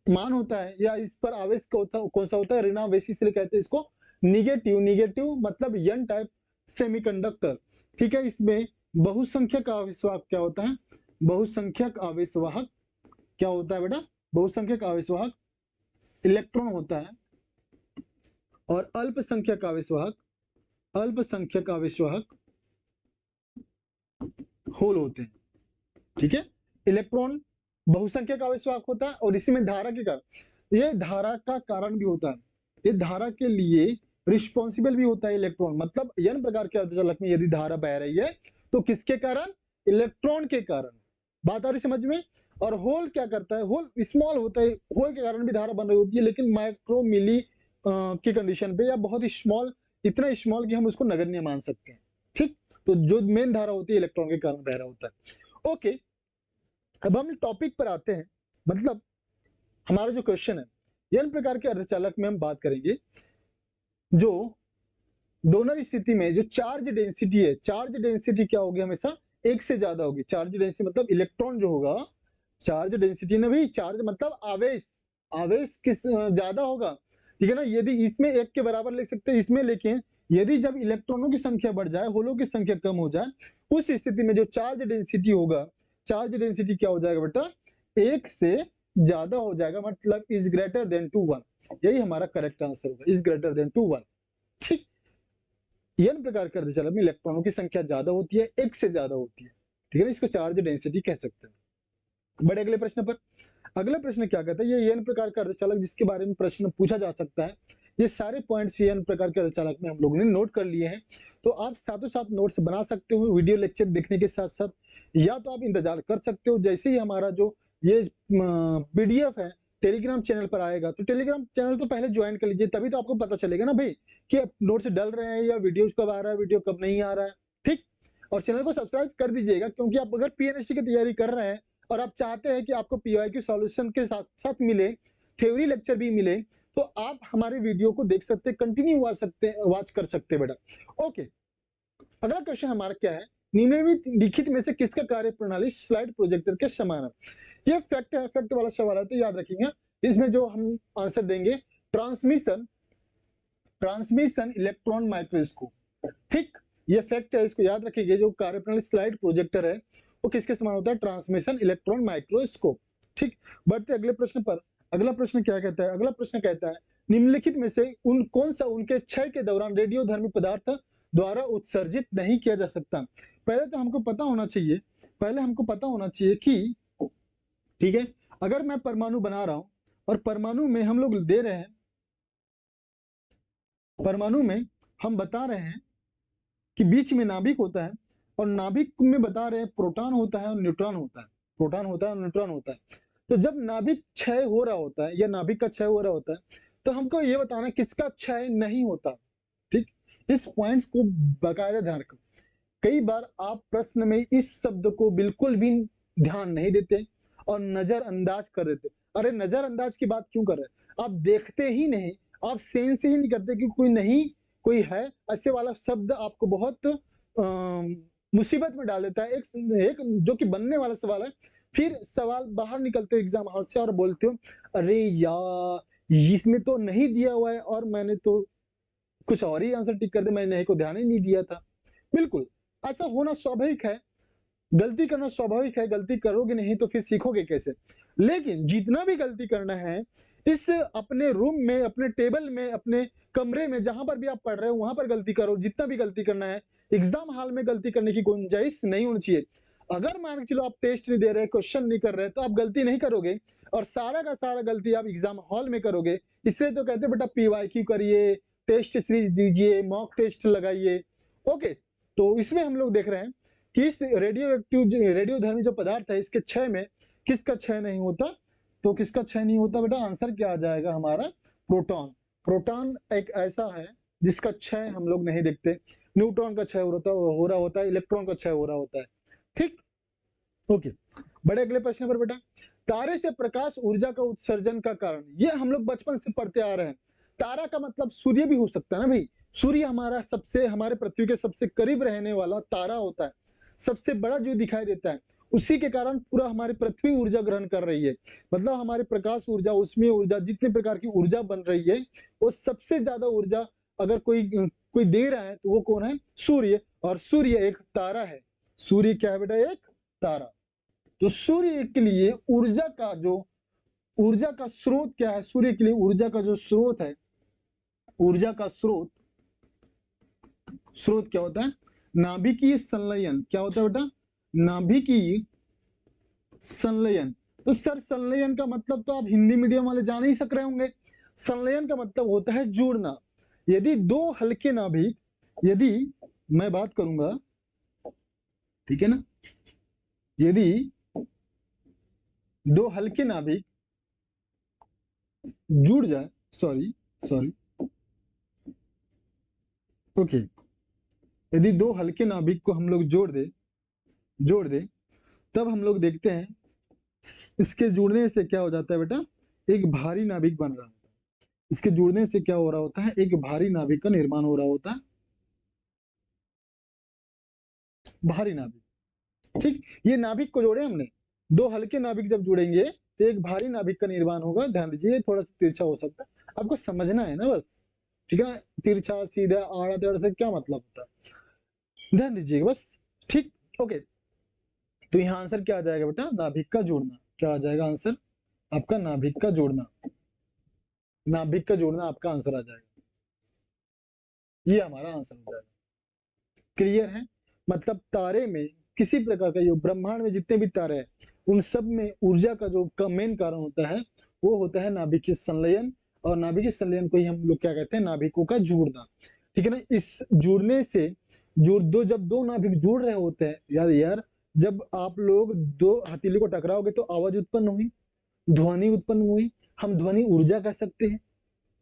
मान होता है या इस पर आवेश कौन सा होता है, ऋणावेश, इसलिए कहते हैं इसको निगेटिव, निगेटिव मतलब n टाइप सेमीकंडक्टर, ठीक है। इसमें बहुसंख्यक आवेशवाहक क्या होता है, बहुसंख्यक आवेशवाहक क्या होता है बेटा, बहुसंख्यक आवेशवाहक इलेक्ट्रॉन होता है, और अल्पसंख्यक आवेशवाहक, अल्पसंख्यक आवेशवाहक होल होते हैं, ठीक है। इलेक्ट्रॉन बहुसंख्यक आवेशवाहक होता है और इसी में धारा के कारण, ये धारा का कारण भी होता है, ये धारा के लिए रिस्पॉन्सिबल भी होता है इलेक्ट्रॉन। मतलब n प्रकार के अर्धचालक में यदि धारा बह रही है तो किसके कारण, इलेक्ट्रॉन के कारण। बात आ रही समझ में। और होल क्या करता है, होल स्मॉल होता है, होल के कारण भी धारा बन रही होती है, लेकिन माइक्रो मिली की कंडीशन पे, या बहुत स्मॉल, इतना स्मॉल कि हम उसको नगण्य मान सकते हैं, ठीक। तो जो मेन धारा होती है इलेक्ट्रॉन के कारण बह रहा होता है, ओके। अब हम टॉपिक पर आते हैं, मतलब हमारा जो क्वेश्चन है n प्रकार के अर्धचालक में हम बात करेंगे जो डोनर स्थिति में जो चार्ज डेंसिटी है, चार्ज डेंसिटी क्या होगी, हमेशा एक से ज्यादा होगी। चार्ज डेंसिटी मतलब इलेक्ट्रॉन जो होगा, चार्ज डेंसिटी ना भी, चार्ज मतलब आवेश, आवेश किस ज्यादा होगा, ठीक है ना। यदि इसमें एक के बराबर लिख सकते हैं इसमें, लेकिन यदि जब इलेक्ट्रॉनों की संख्या बढ़ जाए, होलों की संख्या कम हो जाए, उस स्थिति में जो चार्ज डेंसिटी होगा, चार्ज डेंसिटी क्या हो जाएगा बेटा, एक से ज्यादा हो जाएगा, मतलब इज ग्रेटर देन टू 1। यही हमारा करेक्ट आंसर होगा, इज ग्रेटर देन टू 1, ठीक। n प्रकार के अर्धचालक में इलेक्ट्रॉनों की संख्या ज्यादा होती है, एक से ज्यादा होती है, ठीक है ना, इसको चार्ज डेंसिटी कह सकते हैं। बड़े अगले प्रश्न पर, अगला प्रश्न क्या कहता है, ये n प्रकार का अर्धचालक जिसके बारे में प्रश्न पूछा जा सकता है, ये सारे पॉइंट्स n प्रकार के अर्धचालक में हम लोगों ने नोट कर लिए हैं। तो आप साथों साथ नोट्स बना सकते हो वीडियो लेक्चर देखने के साथ साथ, या तो आप इंतजार कर सकते हो, जैसे ही हमारा जो ये PDF है टेलीग्राम चैनल पर आएगा तो टेलीग्राम चैनल तो पहले ज्वाइन कर लीजिए, तभी तो आपको पता चलेगा ना भाई कि नोट्स डल रहे हैं या वीडियो कब आ रहा है, वीडियो कब नहीं आ रहा है। ठीक, और चैनल को सब्सक्राइब कर दीजिएगा, क्योंकि आप अगर पीएनएसटी की तैयारी कर रहे हैं और आप चाहते हैं कि आपको पीवाईक्यू सॉल्यूशन के साथ साथ मिले, थ्योरी लेक्चर भी मिले, तो आप हमारे वीडियो को देख सकते, कंटिन्यू वॉच कर सकते बेटा। ओके, अगला क्वेश्चन हमारा क्या है, निम्नलिखित में से किसका कार्य प्रणाली स्लाइड प्रोजेक्टर के समान है। यह फैक्ट है, फैक्ट वाला सवाल है तो याद रखिएगा। इसमें जो हम आंसर देंगे, ट्रांसमिशन इलेक्ट्रॉन माइक्रोस्कोप। ठीक, ये फैक्ट है, इसको याद रखिएगा। जो कार्यप्रणाली स्लाइड प्रोजेक्टर है वो किसके समान होता है, ट्रांसमिशन इलेक्ट्रॉन माइक्रोस्कोप। ठीक, बढ़ते अगले प्रश्न पर। अगला प्रश्न क्या कहता है, अगला प्रश्न कहता है निम्नलिखित में से कौन सा उनके क्षय के दौरान रेडियोधर्मी पदार्थ द्वारा उत्सर्जित नहीं किया जा सकता। पहले तो हमको पता होना चाहिए, कि ठीक है, अगर मैं परमाणु बना रहा हूं और परमाणु में हम लोग दे रहे हैं, परमाणु में हम बता रहे हैं कि बीच में नाभिक होता है और नाभिक में बता रहे हैं प्रोटॉन होता है और न्यूट्रॉन होता है, प्रोटॉन होता है और न्यूट्रॉन होता है। तो जब नाभिक क्षय हो रहा होता है या नाभिक का क्षय हो रहा होता है तो हमको ये बताना किसका क्षय नहीं होता। ठीक, इस पॉइंट्स को बाकायदा ध्यान रखो। कई बार आप प्रश्न में इस शब्द को बिल्कुल भी ध्यान नहीं देते और नजरअंदाज कर देते। अरे नजरअंदाज की बात क्यों कर रहे हैं, आप देखते ही नहीं, आप सेंस ही नहीं करते कि कोई है, ऐसे वाला शब्द आपको बहुत मुसीबत में डाल देता है। एक जो कि बनने वाला सवाल है, फिर सवाल बाहर निकलते हो एग्जाम हॉल से और बोलते हो अरे यार इसमें तो नहीं दिया हुआ है और मैंने तो कुछ और ही आंसर टिक कर दिया, मैंने को ध्यान ही नहीं दिया था। बिल्कुल ऐसा होना स्वाभाविक है, गलती करना स्वाभाविक है, गलती करोगे नहीं तो फिर सीखोगे कैसे। लेकिन जितना भी गलती करना है, इस अपने रूम में, अपने टेबल में, अपने कमरे में, जहां पर भी आप पढ़ रहे हो वहां पर गलती करो। जितना भी गलती करना है, एग्जाम हॉल में गलती करने की गुंजाइश नहीं होनी चाहिए। अगर मान के चलो आप टेस्ट नहीं दे रहे, क्वेश्चन नहीं कर रहे, तो आप गलती नहीं करोगे और सारा का सारा गलती आप एग्जाम हॉल में करोगे। इसलिए तो कहते हैं बेटा पीवाईक्यू करिए, टेस्ट सीरीज दीजिए, मॉक टेस्ट लगाइए। ओके, तो इसमें हम लोग देख रहे हैं कि इस रेडियोधर्मी जो पदार्थ है, इसके क्षय में किसका क्षय नहीं होता। तो किसका क्षय नहीं होता बेटा, आंसर क्या आ जाएगा हमारा, प्रोटॉन। प्रोटॉन एक ऐसा है जिसका क्षय हम लोग नहीं देखते। न्यूट्रॉन का क्षय हो रहा होता है, इलेक्ट्रॉन का क्षय हो रहा होता है। ठीक, ओके, बड़े अगले प्रश्न पर बेटा, तारे से प्रकाश ऊर्जा का उत्सर्जन का कारण, ये हम लोग बचपन से पढ़ते आ रहे हैं। तारा का मतलब सूर्य भी हो सकता है ना भाई। सूर्य हमारे पृथ्वी के सबसे करीब रहने वाला तारा होता है, सबसे बड़ा जो दिखाई देता है। उसी के कारण पूरा हमारी पृथ्वी ऊर्जा ग्रहण कर रही है। मतलब हमारी प्रकाश ऊर्जा, उसमें ऊर्जा, जितने प्रकार की ऊर्जा बन रही है, वो सबसे ज्यादा ऊर्जा अगर कोई दे रहा है तो वो कौन है, सूर्य। और सूर्य एक तारा है। सूर्य क्या है बेटा, एक तारा। तो सूर्य के लिए ऊर्जा का स्रोत क्या है, सूर्य के लिए ऊर्जा का जो स्रोत है, ऊर्जा का स्रोत क्या होता है, नाभिकीय संलयन। क्या होता है बेटा, नाभिकीय संलयन। तो सर संलयन का मतलब तो आप हिंदी मीडियम वाले जान ही सक रहे होंगे। संलयन का मतलब होता है जोड़ना। यदि दो हल्के नाभिक, यदि मैं बात करूंगा, ठीक है ना, यदि दो हल्के नाभिक जुड़ जाए, सॉरी ओके, यदि दो हल्के नाभिक को हम लोग जोड़ दे तब हम लोग देखते हैं इसके जुड़ने से क्या हो जाता है बेटा, एक भारी नाभिक बन रहा होता है। इसके जुड़ने से क्या हो रहा होता है, एक भारी नाभिक का निर्माण हो रहा होता है, भारी नाभिक। ठीक, ये नाभिक को जोड़े हमने, दो हल्के नाभिक जब जुड़ेंगे तो एक भारी नाभिक का निर्माण होगा। ध्यान दीजिए, थोड़ा सा तिरछा हो सकता है, आपको समझना है ना बस, ठीक है ना। तिरछा, सीधा, आड़ा टेढ़ा से क्या मतलब होता है, ध्यान दीजिएगा बस। ठीक, ओके, तो यहाँ आंसर क्या आ जाएगा बेटा, नाभिक का जोड़ना। क्या आ जाएगा आंसर आपका, नाभिक का जोड़ना। नाभिक का जोड़ना आपका आंसर आ जाएगा, ये हमारा आंसर हो जाएगा। क्लियर है, मतलब तारे में किसी प्रकार का, जो ब्रह्मांड में जितने भी तारे हैं उन सब में ऊर्जा का जो मेन कारण होता है वो होता है नाभिकीय संलयन। और नाभिकीय संलयन को ही हम लोग क्या कहते हैं, नाभिकों का जुड़ना। ठीक है ना। इस जुड़ने से जब दो नाभिक जुड़ रहे होते हैं, यार जब आप लोग दो हथेली को टकराओगे तो आवाज उत्पन्न हुई, ध्वनि उत्पन्न हुई, हम ध्वनि ऊर्जा कह सकते हैं,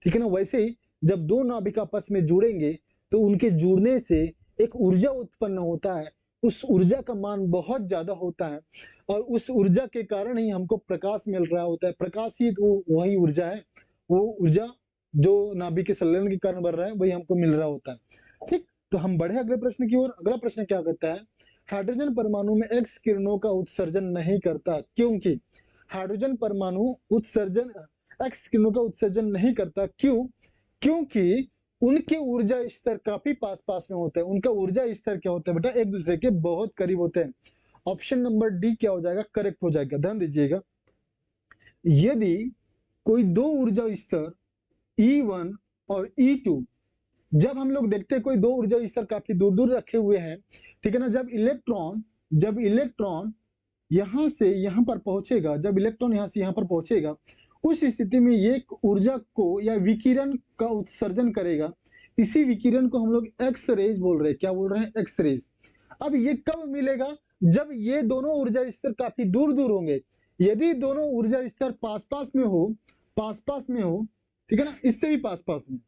ठीक है ना। वैसे ही जब दो नाभिक आपस में जुड़ेंगे तो उनके जुड़ने से एक ऊर्जा उत्पन्न होता है, उस ऊर्जा का मान बहुत ज्यादा होता है और उस ऊर्जा के कारण ही हमको प्रकाश मिल रहा होता है। प्रकाश ही तो वही ऊर्जा है, वो ऊर्जा जो नाभिक के संलयन के कारण बढ़ रहा है वही हमको मिल रहा होता है। ठीक, तो हम बढ़े अगले प्रश्न की ओर। अगला प्रश्न क्या कहता है, हाइड्रोजन परमाणु में एक्स किरणों का उत्सर्जन नहीं करता क्योंकि हाइड्रोजन परमाणु उत्सर्जन एक्स किरणों का उत्सर्जन नहीं करता, क्यों? क्योंकि उनके ऊर्जा स्तर काफी पास पास में होते हैं। उनका ऊर्जा स्तर क्या होता है बेटा, एक दूसरे के बहुत करीब होते हैं। ऑप्शन नंबर डी क्या हो जाएगा, करेक्ट हो जाएगा। ध्यान दीजिएगा, यदि कोई दो ऊर्जा स्तर E1 और E2, जब हम लोग देखते हैं कोई दो ऊर्जा स्तर काफी दूर दूर रखे हुए हैं, ठीक है ना, जब इलेक्ट्रॉन यहां से यहां पर पहुंचेगा, जब इलेक्ट्रॉन यहां से यहां पर पहुंचेगा, उस स्थिति में ये ऊर्जा को या विकिरण का उत्सर्जन करेगा। इसी विकिरण को हम लोग एक्स रेज बोल रहे हैं। क्या बोल रहे हैं, एक्स रेज। अब ये कब मिलेगा, जब ये दोनों ऊर्जा स्तर काफी दूर दूर होंगे। यदि दोनों ऊर्जा स्तर पास पास में हो, ठीक है ना, इससे भी पास पास में,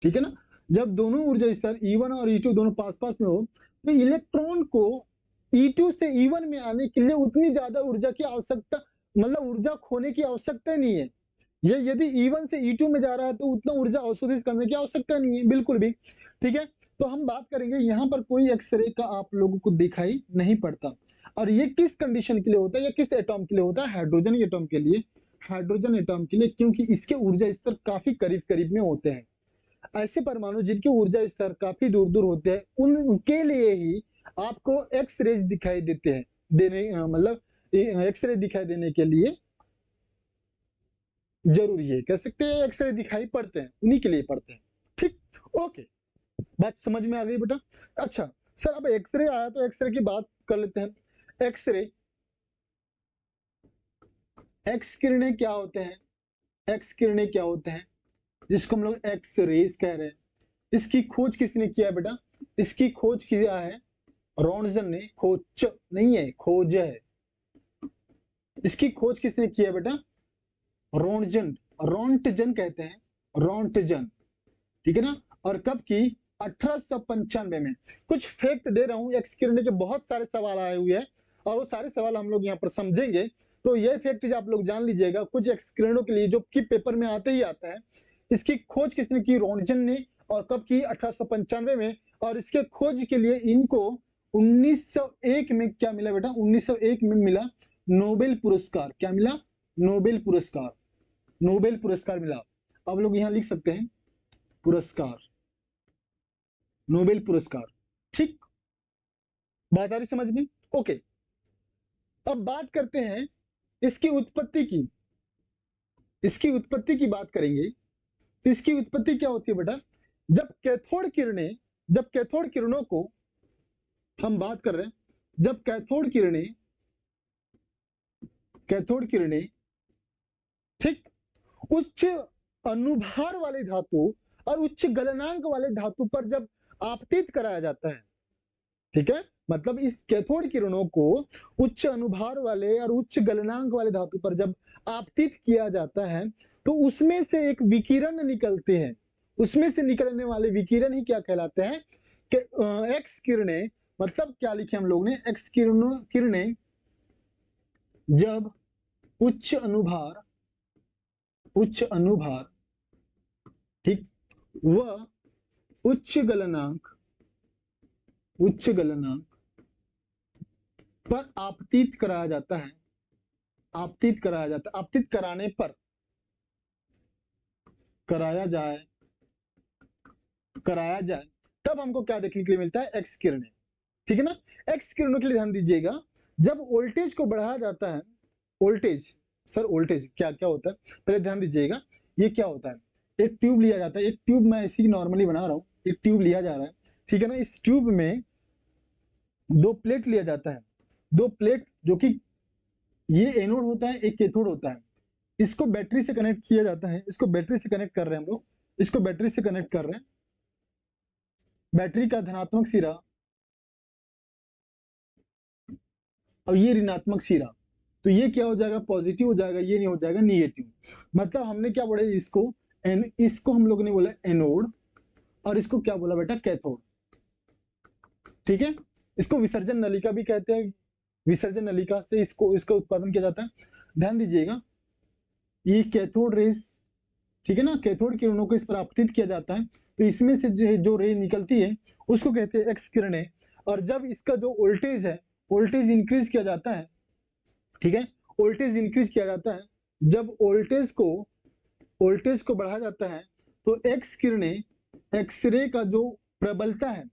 ठीक है ना, जब दोनों ऊर्जा स्तर E1 और E2 दोनों पास पास में हो तो इलेक्ट्रॉन को E2 से E1 में आने के लिए उतनी ज्यादा ऊर्जा की आवश्यकता, मतलब ऊर्जा खोने की आवश्यकता नहीं है। ये यदि E1 से E2 में जा रहा है तो उतना ऊर्जा अवशोषित करने की आवश्यकता नहीं है, बिल्कुल भी। ठीक है, तो हम बात करेंगे यहाँ पर कोई एक्सरे का आप लोगों को दिखाई नहीं पड़ता। और ये किस कंडीशन के लिए होता है, या किस एटॉम के लिए होता है, हाइड्रोजन एटॉम के लिए, हाइड्रोजन एटॉम के लिए, क्योंकि इसके ऊर्जा स्तर काफी करीब करीब में होते हैं। ऐसे परमाणु जिनके ऊर्जा स्तर काफी दूर दूर होते हैं, उनके लिए ही आपको एक्स रेज दिखाई देते हैं, मतलब एक्स रे दिखाई देने के लिए जरूरी है, कह सकते हैं एक्स रे दिखाई पड़ते हैं, उन्हीं के लिए पड़ते हैं। ठीक, ओके, बात समझ में आ गई बेटा। अच्छा सर, अब एक्सरे आया तो एक्सरे की बात कर लेते हैं। एक्सरे, एक्स किरणें क्या होते हैं, एक्स किरणें क्या होते हैं, जिसको हम लोग एक्स रेज कह रहे हैं। इसकी खोज किसने किया है बेटा, इसकी खोज किया है रॉन्टजन ने। खोज नहीं है, खोज है। इसकी खोज किसने किया है बेटा, रोंटजन, रोंटजन कहते हैं, रोंटजन, ठीक है ना। और कब की, 1895 में। कुछ फैक्ट दे रहा हूं, एक्स किरणें के बहुत सारे सवाल आए हुए हैं और वो सारे सवाल हम लोग यहाँ पर समझेंगे। तो ये फैक्ट आप लोग जान लीजिएगा, कुछ एक्स किरणों के लिए जो कि पेपर में आते ही आता है। इसकी खोज किसने की, रोंटजन ने। और कब की, 1895 में। और इसके खोज के लिए इनको 1901 में क्या मिला बेटा, 1901 में मिला नोबेल पुरस्कार। क्या मिला, नोबेल पुरस्कार, नोबेल पुरस्कार मिला। अब लोग यहां लिख सकते हैं पुरस्कार, नोबेल पुरस्कार। ठीक, बात आ रही समझ में, ओके। अब बात करते हैं इसकी उत्पत्ति की, इसकी उत्पत्ति की बात करेंगे। तो इसकी उत्पत्ति क्या होती है बेटा, जब कैथोड किरणें, जब कैथोड किरणों को हम बात कर रहे हैं, जब कैथोड किरणें, कैथोड किरणें, ठीक, उच्च अनुभार वाले धातु और उच्च गलनांक वाले धातु पर जब आपतित कराया जाता है, ठीक है, मतलब इस कैथोड किरणों को उच्च अनुभार वाले और उच्च गलनांक वाले धातु पर जब आपतित किया जाता है तो उसमें से एक विकिरण निकलते हैं। उसमें से निकलने वाले विकिरण ही क्या कहलाते हैं, एक्स किरणें। मतलब क्या लिखे हम लोग ने, एक्स किरणें जब उच्च अनुभार, उच्च अनुभार, ठीक, वह उच्च गलनांक, उच्च गलनांक पर आपतित कराया जाता है, आपतित कराया जाता है, आपतित कराने पर, कराया जाए, कराया जाए, तब हमको क्या देखने के लिए मिलता है, एक्स किरणें। ठीक है ना। एक्स किरणों के लिए ध्यान दीजिएगा, जब वोल्टेज को बढ़ाया जाता है, वोल्टेज, सर वोल्टेज क्या क्या होता है, पहले ध्यान दीजिएगा। ये क्या होता है, एक ट्यूब लिया जाता है, एक ट्यूब मैं ऐसी नॉर्मली बना रहा हूँ, एक ट्यूब लिया जा रहा है, ठीक है ना। इस ट्यूब में दो प्लेट लिया जाता है, दो प्लेट, जो कि ये एनोड होता है, एक कैथोड होता है। इसको बैटरी से कनेक्ट किया जाता है, इसको बैटरी से कनेक्ट कर रहे हैं हम लोग, इसको बैटरी से कनेक्ट कर रहे हैं। बैटरी का धनात्मक सिरा और ये ऋणात्मक सिरा, तो ये क्या हो जाएगा, पॉजिटिव हो जाएगा, ये नहीं हो जाएगा निगेटिव। मतलब हमने क्या बोला इसको, इसको हम लोग ने बोला एनोड और इसको क्या बोला बेटा, कैथोड। ठीक है, इसको विसर्जन नलिका भी कहते हैं, विसर्जन नलिका से इसको इसका उत्पादन किया जाता है। ध्यान दीजिएगा, ये कैथोड रेस, ठीक है ना, कैथोड किरणों को इस पर आपतित किया जाता है, तो इसमें से जो रे निकलती है उसको कहते हैं एक्स किरणें। और जब इसका जो वोल्टेज है, वोल्टेज इंक्रीज किया जाता है, ठीक है, वोल्टेज इंक्रीज किया जाता है, जब वोल्टेज को बढ़ाया जाता है तो एक्स किरणें, एक्सरे का जो प्रबलता है,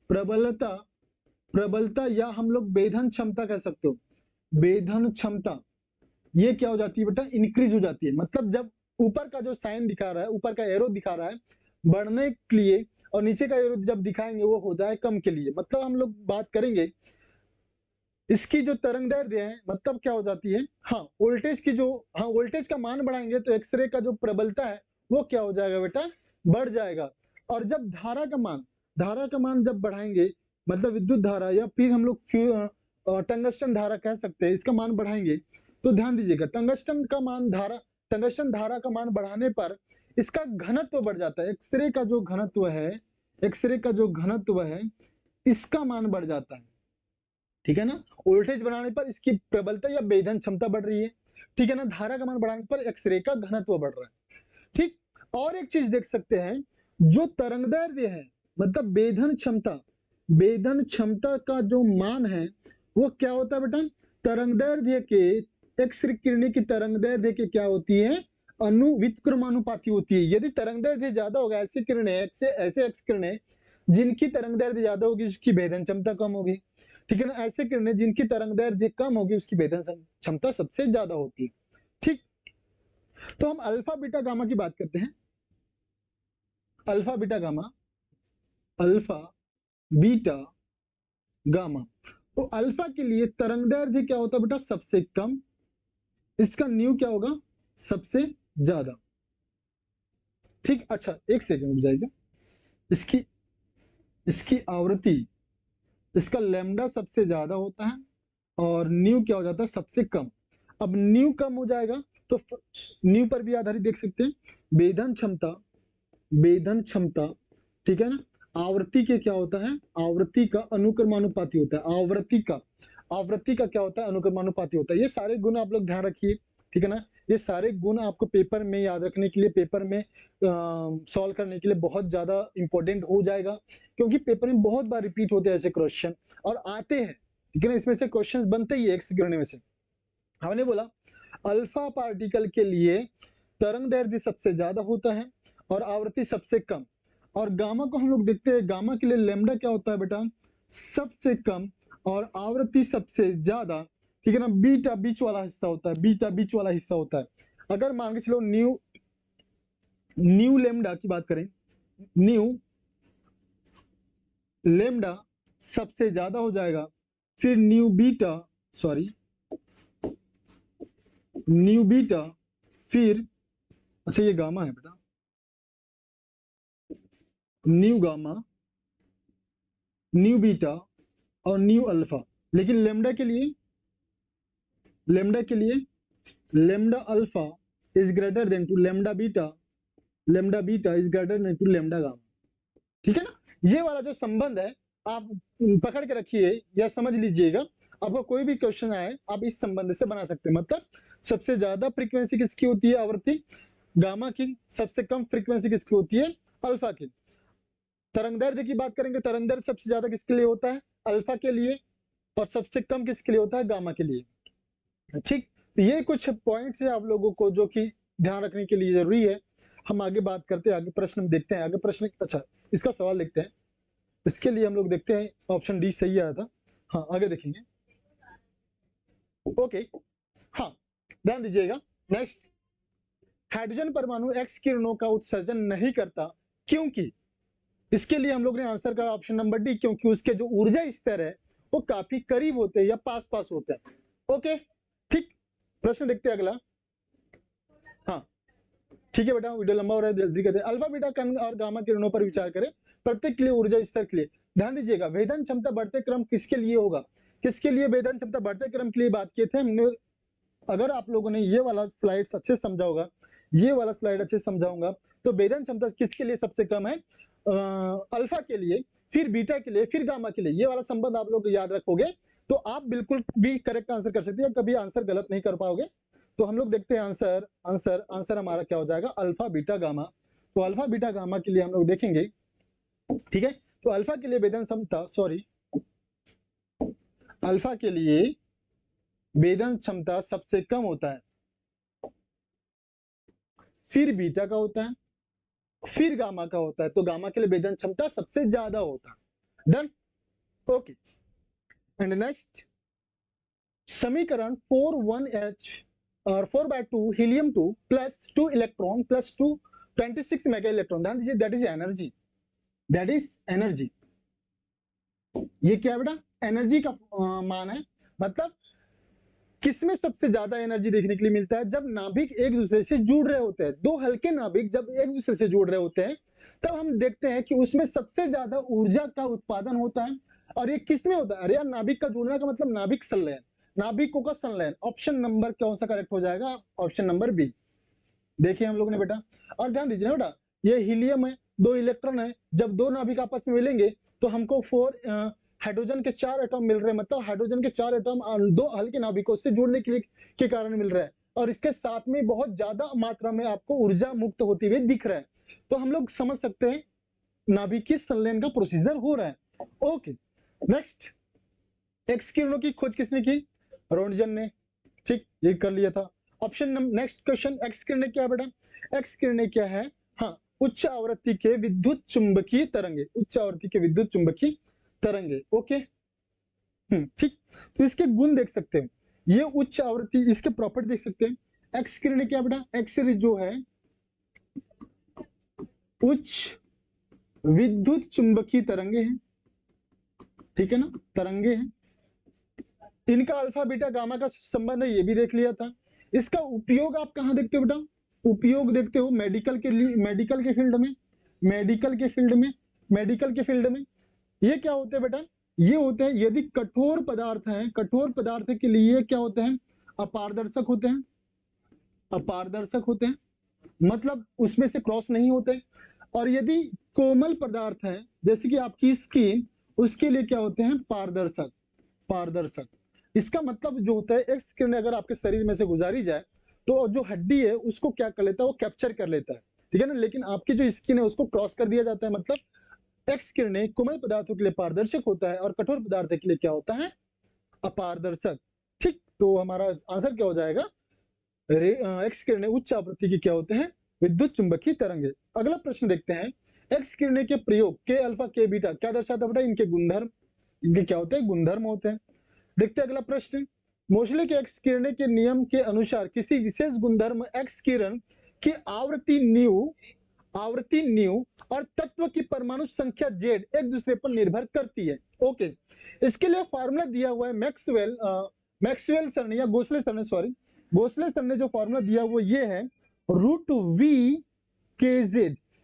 प्रबलता या हम लोग वेधन क्षमता कह सकते हो, वेधन क्षमता, ये क्या हो जाती है बेटा, इंक्रीज हो जाती है। मतलब जब ऊपर का जो साइन दिखा रहा है, ऊपर का एरो दिखा रहा है बढ़ने के लिए, और नीचे का एरो जब दिखाएंगे वो हो जाए कम के लिए। मतलब हम लोग बात करेंगे इसकी जो तरंगदैर्ध्य है, मतलब क्या हो जाती है, हाँ वोल्टेज की जो, हाँ वोल्टेज का मान बढ़ाएंगे तो एक्सरे का जो प्रबलता है वो क्या हो जाएगा बेटा, बढ़ जाएगा। और जब धारा का मान जब बढ़ाएंगे, मतलब विद्युत धारा या फिर हम लोग टंगस्टन धारा कह सकते हैं, इसका मान बढ़ाएंगे तो ध्यान दीजिएगा, टंगस्टन धारा का मान बढ़ाने पर इसका घनत्व बढ़ जाता है। एक्सरे का जो घनत्व है इसका मान बढ़ जाता है, ठीक है ना। वोल्टेज बढ़ाने पर इसकी प्रबलता या वेधन क्षमता बढ़ रही है, ठीक है ना। धारा का मान बढ़ाने पर एक्सरे का घनत्व बढ़ रहा है, ठीक। और एक चीज देख सकते हैं, जो तरंगदैर्ध्य है, मतलब वेधन क्षमता का जो मान है वो क्या होता है बेटा, तरंगदैर्ध्य के, एक्स किरणें की तरंगदैर्ध्य के क्या होती है, व्युत्क्रमानुपाती होती है। यदि तरंगदैर्ध्य ज्यादा होगा, ऐसी किरणें, ऐसे एक्स किरणें जिनकी तरंगदैर्ध्य ज्यादा होगी उसकी वेधन क्षमता कम होगी, ठीक है ना। ऐसे किरणें जिनकी तरंगदैर्ध्य कम होगी उसकी वेधन क्षमता सबसे ज्यादा होती है, ठीक। तो हम अल्फा बीटा गामा की बात करते हैं। अल्फा बीटा गामा, तो अल्फा के लिए तरंगदैर्ध्य क्या होता है बेटा, सबसे कम, इसका न्यू क्या होगा, सबसे ज्यादा, ठीक। अच्छा एक सेकंड रुक जाएगा, इसकी आवृत्ति, इसका लैम्डा सबसे ज्यादा होता है और न्यू क्या हो जाता है, सबसे कम। अब न्यू कम हो जाएगा तो न्यू पर भी आधारित देख सकते हैं, वेधन क्षमता, ठीक है ना। आवृत्ति के क्या होता है, आवृत्ति का अनुक्रमानुपाती होता है, आवृत्ति का क्या होता है, अनुक्रमानुपाती होता है। ये सारे गुण आप लोग ध्यान रखिए, ठीक है ना। ये सारे गुण आपको पेपर में याद रखने के लिए, पेपर में सॉल्व करने के लिए बहुत ज्यादा इंपॉर्टेंट हो जाएगा, क्योंकि पेपर में बहुत बार रिपीट होते हैं ऐसे क्वेश्चन और आते हैं, ठीक है ना। इसमें से क्वेश्चन बनते ही है एक्स किरणें में से। हमने बोला अल्फा पार्टिकल के लिए तरंगदैर्ध्य सबसे ज्यादा होता है और आवृत्ति सबसे कम। और गामा को हम लोग देखते हैं, गामा के लिए लैम्डा क्या होता है बेटा, सबसे कम और आवृत्ति सबसे ज्यादा, ठीक है ना। बीटा बीच वाला हिस्सा होता है, अगर मान के चलो न्यू लैम्डा की बात करें, न्यू लैम्डा सबसे ज्यादा हो जाएगा, फिर न्यू बीटा, फिर अच्छा ये गामा है बेटा, न्यू गामा, न्यू बीटा और न्यू अल्फा। लेकिन लैम्डा के लिए lambda alpha is greater than two lambda beta is greater than two lambda gamma, ठीक है ना। ये वाला जो संबंध है आप पकड़ के रखिए या समझ लीजिएगा, आपको कोई भी क्वेश्चन आए आप इस संबंध से बना सकते हैं। मतलब सबसे ज्यादा फ्रीक्वेंसी किसकी होती है, आवृत्ति गामा की, सबसे कम फ्रीक्वेंसी किसकी होती है, अल्फा की। तरंगदैर्ध्य की बात करेंगे, तरंगदैर्ध्य सबसे ज्यादा किसके लिए होता है, अल्फा के लिए, और सबसे कम किसके लिए होता है, गामा के लिए, ठीक। तो ये कुछ पॉइंट्स है आप लोगों को जो कि ध्यान रखने के लिए जरूरी है। हम आगे बात करते हैं, आगे प्रश्न देखते हैं, आगे प्रश्न, अच्छा इसका सवाल देखते हैं। इसके लिए हम लोग देखते हैं, ऑप्शन डी सही आया था, हाँ आगे देखेंगे, ओके। हाँ ध्यान दीजिएगा, नेक्स्ट, हाइड्रोजन परमाणु एक्स किरणों का उत्सर्जन नहीं करता, क्योंकि, इसके लिए हम लोग ने आंसर करा ऑप्शन नंबर डी, क्योंकि उसके जो ऊर्जा स्तर है वो काफी करीब होते हैं या पास होते हैं, ओके ठीक। प्रश्न देखते हैं अगला, हाँ ठीक है बेटा, वीडियो लंबा हो रहा है, जल्दी करते हैं। अल्फा बीटा कण और गामा किरणों पर विचार करें, प्रत्येक के लिए ऊर्जा स्तर के लिए। ध्यान दीजिएगा, वेधन क्षमता बढ़ते क्रम किसके लिए होगा, किसके लिए वेधन क्षमता बढ़ते क्रम के लिए बात किए थे हमने, अगर आप लोगों ने ये वाला स्लाइड अच्छे से समझा होगा, ये वाला स्लाइड अच्छे से समझा होगा, तो भेदन क्षमता किसके लिए सबसे कम है? अल्फा के लिए, फिर बीटा के लिए, फिर गामा के लिए। ये वाला संबंध आप लोग याद रखोगे तो आप बिल्कुल भी करेक्ट आंसर कर सकते हैं, कभी आंसर गलत नहीं कर पाओगे। तो हम लोग देखते हैं आंसर। आंसर हमारा क्या हो जाएगा? Alpha beta gamma. तो अल्फा बीटा गामा के लिए हम लोग देखेंगे, ठीक है। तो अल्फा के लिए भेदन क्षमता, अल्फा के लिए भेदन क्षमता सबसे कम होता है, फिर बीटा का होता है, फिर गामा का होता है। तो गामा के लिए भेदन क्षमता सबसे ज्यादा होता है। Done, okay. एंड नेक्स्ट समीकरण 4(1H) और 4/2 helium 2 plus 2 electron plus 2 26 mega electron, ध्यान दीजिए, that is energy, that is energy. ये क्या है बेटा? एनर्जी का मान है। मतलब किसमें सबसे ज्यादा एनर्जी देखने के लिए मिलता है? जब नाभिक एक दूसरे से जुड़ रहे होते हैं, दो हल्के नाभिक जब एक दूसरे से जुड़ रहे होते हैं, तब हम देखते हैं कि उसमें सबसे ज्यादा ऊर्जा का उत्पादन होता है। और ये किसमें होता है? अरे यार, नाभिक का जुड़ने का मतलब नाभिक संलयन, नाभिकों का संलयन। ऑप्शन नंबर कौन सा करेक्ट हो जाएगा? Option number B. देखिए हम लोग ने बेटा, और ध्यान दीजिए ना बेटा, ये हीलियम है, 2 इलेक्ट्रॉन है, जब दो नाभिक आपस में मिलेंगे तो हमको 4 हाइड्रोजन के 4 एटॉम मिल रहे हैं। मतलब हाइड्रोजन के 4 एटॉम दो हल्के नाभिकों से जुड़ने के कारण मिल रहा है, और इसके साथ में बहुत ज्यादा मात्रा में आपको ऊर्जा मुक्त होती हुई दिख रहा है। तो हम लोग समझ सकते हैं नाभिकीय संलयन का प्रोसीजर हो रहा है। ओके, नेक्स्ट, एक्स किरणों की खोज किसने की? रोंटगन ने, ठीक, ये कर लिया था। Option number, next question, x किरणें क्या है बेटा? एक्स किरणें क्या है? हाँ, उच्च आवृत्ति के विद्युत चुंबकीय तरंगे, उच्च आवृत्ति के विद्युत चुंबकीय तरंगे। ओके, ठीक। तो इसके गुण देख सकते हैं, ये उच्च आवृत्ति, इसके प्रॉपर्टी देख सकते हैं। एक्स किरणें क्या बेटा? एक्स रे जो है उच्च विद्युत चुंबकीय तरंगे हैं, ठीक है ना, तरंगे हैं। इनका अल्फा बीटा गामा का संबंध है, ये भी देख लिया था। इसका उपयोग आप कहां देखते हो बेटा? उपयोग देखते हो मेडिकल के लिए, मेडिकल के फील्ड में, मेडिकल के फील्ड में, मेडिकल के फील्ड में। ये क्या होते हैं बेटा? ये होते हैं, यदि कठोर पदार्थ है, कठोर पदार्थ के लिए क्या होते हैं? अपारदर्शक होते हैं, अपारदर्शक होते हैं, मतलब उसमें से क्रॉस नहीं होते। और यदि कोमल पदार्थ है, जैसे कि आपकी स्किन, उसके लिए क्या होते हैं? पारदर्शक, पारदर्शक। इसका मतलब जो होता है, एक्स किरण अगर आपके शरीर में से गुजारी जाए तो जो हड्डी है उसको क्या कर लेता है? वो कैप्चर कर लेता है, ठीक है ना। लेकिन आपकी जो स्किन है उसको क्रॉस कर दिया जाता है। मतलब एक्स किरणें कोमल पदार्थों के लिए पारदर्शक होता है और कठोर पदार्थ के लिए क्या होता है? अपारदर्शक। ठीक, तो हमारा आंसर क्या हो जाएगा? एक्स किरणें उच्च आवृत्ति की क्या होते हैं? विद्युत चुंबकीय तरंगे। अगला प्रश्न देखते हैं, एक्स किरणें के प्रयोग के अल्फा के बीटा क्या दर्शाता है बेटा? इनके गुणधर्म, इनके क्या होते हैं? गुणधर्म होते हैं। देखते हैं अगला प्रश्न, मोशले के एक्स किरणें के नियम के अनुसार किसी विशेष गुणधर्म एक्स किरण की आवृत्ति न्यू और तत्व की परमाणु संख्या जेड एक दूसरे पर निर्भर करती है। ओके, इसके लिए फॉर्मूला दिया हुआ है मैक्सवेल सर ने, या गोसले सर ने, सॉरी, गोसले सर ने जो फॉर्मूला दिया वो ये है, √V(k)Z।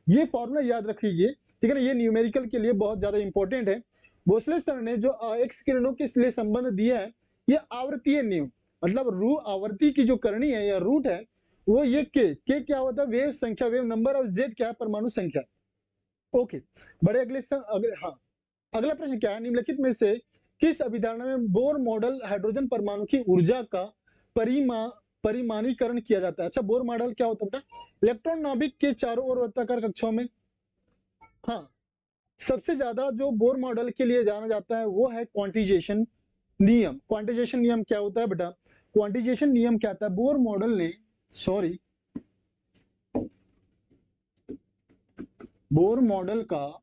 ये फॉर्मूला याद रखिए, ठीक है ना, ये न्यूमेरिकल के लिए बहुत ज्यादा इंपॉर्टेंट है। भोसले सर ने जो एक्स किरणों के लिए संबंध दिया है, ये आवृत्तीय न्यू, मतलब रू आवर्ती की जो करनी है या रूट है वो ये के क्या होता है? वेव संख्या, वेव नंबर, और जेड क्या है? परमाणु संख्या। ओके, बड़े हाँ, अगला प्रश्न क्या है? निम्नलिखित में से किस अभिधारणा में बोर मॉडल हाइड्रोजन परमाणु की ऊर्जा का परिमाणीकरण किया जाता है? अच्छा, बोर मॉडल क्या होता है बेटा? इलेक्ट्रॉन नाभिक के चारों ओर वृत्ताकार कक्षाओं में, हाँ, सबसे ज्यादा जो बोर मॉडल के लिए जाना जाता है वो है क्वांटिजेशन नियम। क्वांटिजेशन नियम क्या होता है बेटा? क्वांटिजेशन नियम क्या होता है? बोर मॉडल ने, सॉरी, बोर मॉडल का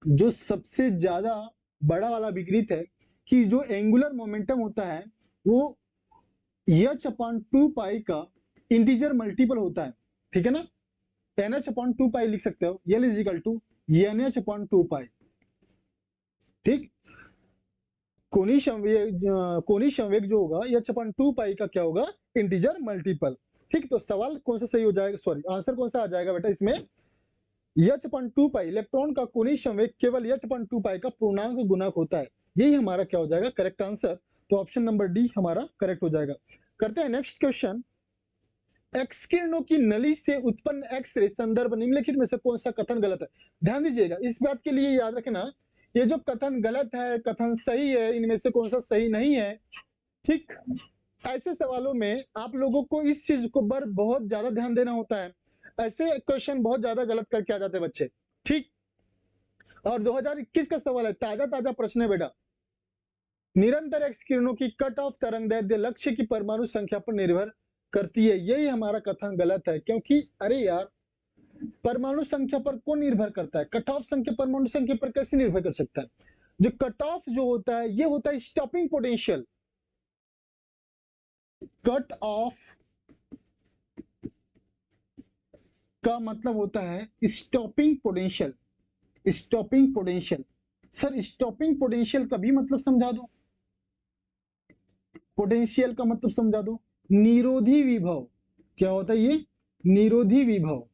जो सबसे ज्यादा बड़ा वाला विपरीत है कि जो एंगुलर मोमेंटम होता है वो h/2 का इंटीजर मल्टीपल होता है, ठीक है ना। nh/2 लिख सकते हो, L = nh/2, ठीक। कोणीय संवेग जो होगा h/2 का क्या होगा? Integer multiple. ठीक, तो सवाल कौन सा सही हो जाएगा, सॉरी, आंसर कौन सा आ जाएगा बेटा इसमें? h/2 इलेक्ट्रॉन का कोणीय संवेग केवल h/2 का पूर्णांक गुणक होता है। यही हमारा क्या हो जाएगा? Correct answer. तो ऑप्शन नंबर डी हमारा करेक्ट हो जाएगा। करते हैं नेक्स्ट क्वेश्चन। एक्स किरणों की नली से उत्पन्न एक्स रे संदर्भ निम्नलिखित में से कौन सा कथन गलत है? ध्यान दीजिएगा, इस बात के लिए याद रखना, ये जो कथन गलत है, कथन सही है, इनमें से कौन सा सही नहीं है। ठीक, ऐसे सवालों में आप लोगों को इस चीज को बहुत ज्यादा ध्यान देना होता है। ऐसे क्वेश्चन बहुत ज्यादा गलत करके आ जाते हैं बच्चे। ठीक, और 2021 का सवाल है, ताजा ताजा प्रश्न है बेटा। निरंतर एक्स किरणों की कट ऑफ तरंगदैर्ध्य लक्ष्य की परमाणु संख्या पर निर्भर करती है। यही हमारा कथन गलत है, क्योंकि अरे यार, परमाणु संख्या पर कौन निर्भर करता है? कट ऑफ संख्या परमाणु संख्या पर कैसे निर्भर कर सकता है? जो कट ऑफ जो होता है, ये होता है स्टॉपिंग पोटेंशियल। कट ऑफ का मतलब होता है stopping potential. Stopping potential sir, stopping potential का भी मतलब समझा दो, पोटेंशियल का मतलब समझा दो। निरोधी विभव क्या होता है? ये निरोधी विभव,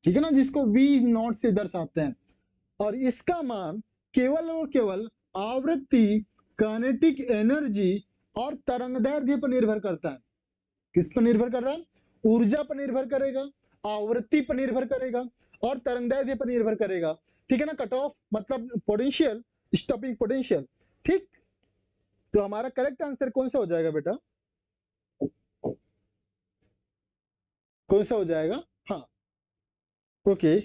ठीक है ना, जिसको V नॉट से दर्शाते हैं। और इसका मान केवल और केवल आवृत्ति, काइनेटिक एनर्जी और तरंगदैर्ध्य पर निर्भर करता है। किस पर निर्भर कर रहा है? ऊर्जा पर निर्भर करेगा, आवृत्ति पर निर्भर करेगा और तरंगदैर्ध्य पर निर्भर करेगा। ठीक है ना, कट ऑफ मतलब पोटेंशियल, स्टॉपिंग पोटेंशियल। ठीक, तो हमारा करेक्ट आंसर कौन सा हो जाएगा बेटा? कौन सा हो जाएगा? हाँ, ओके,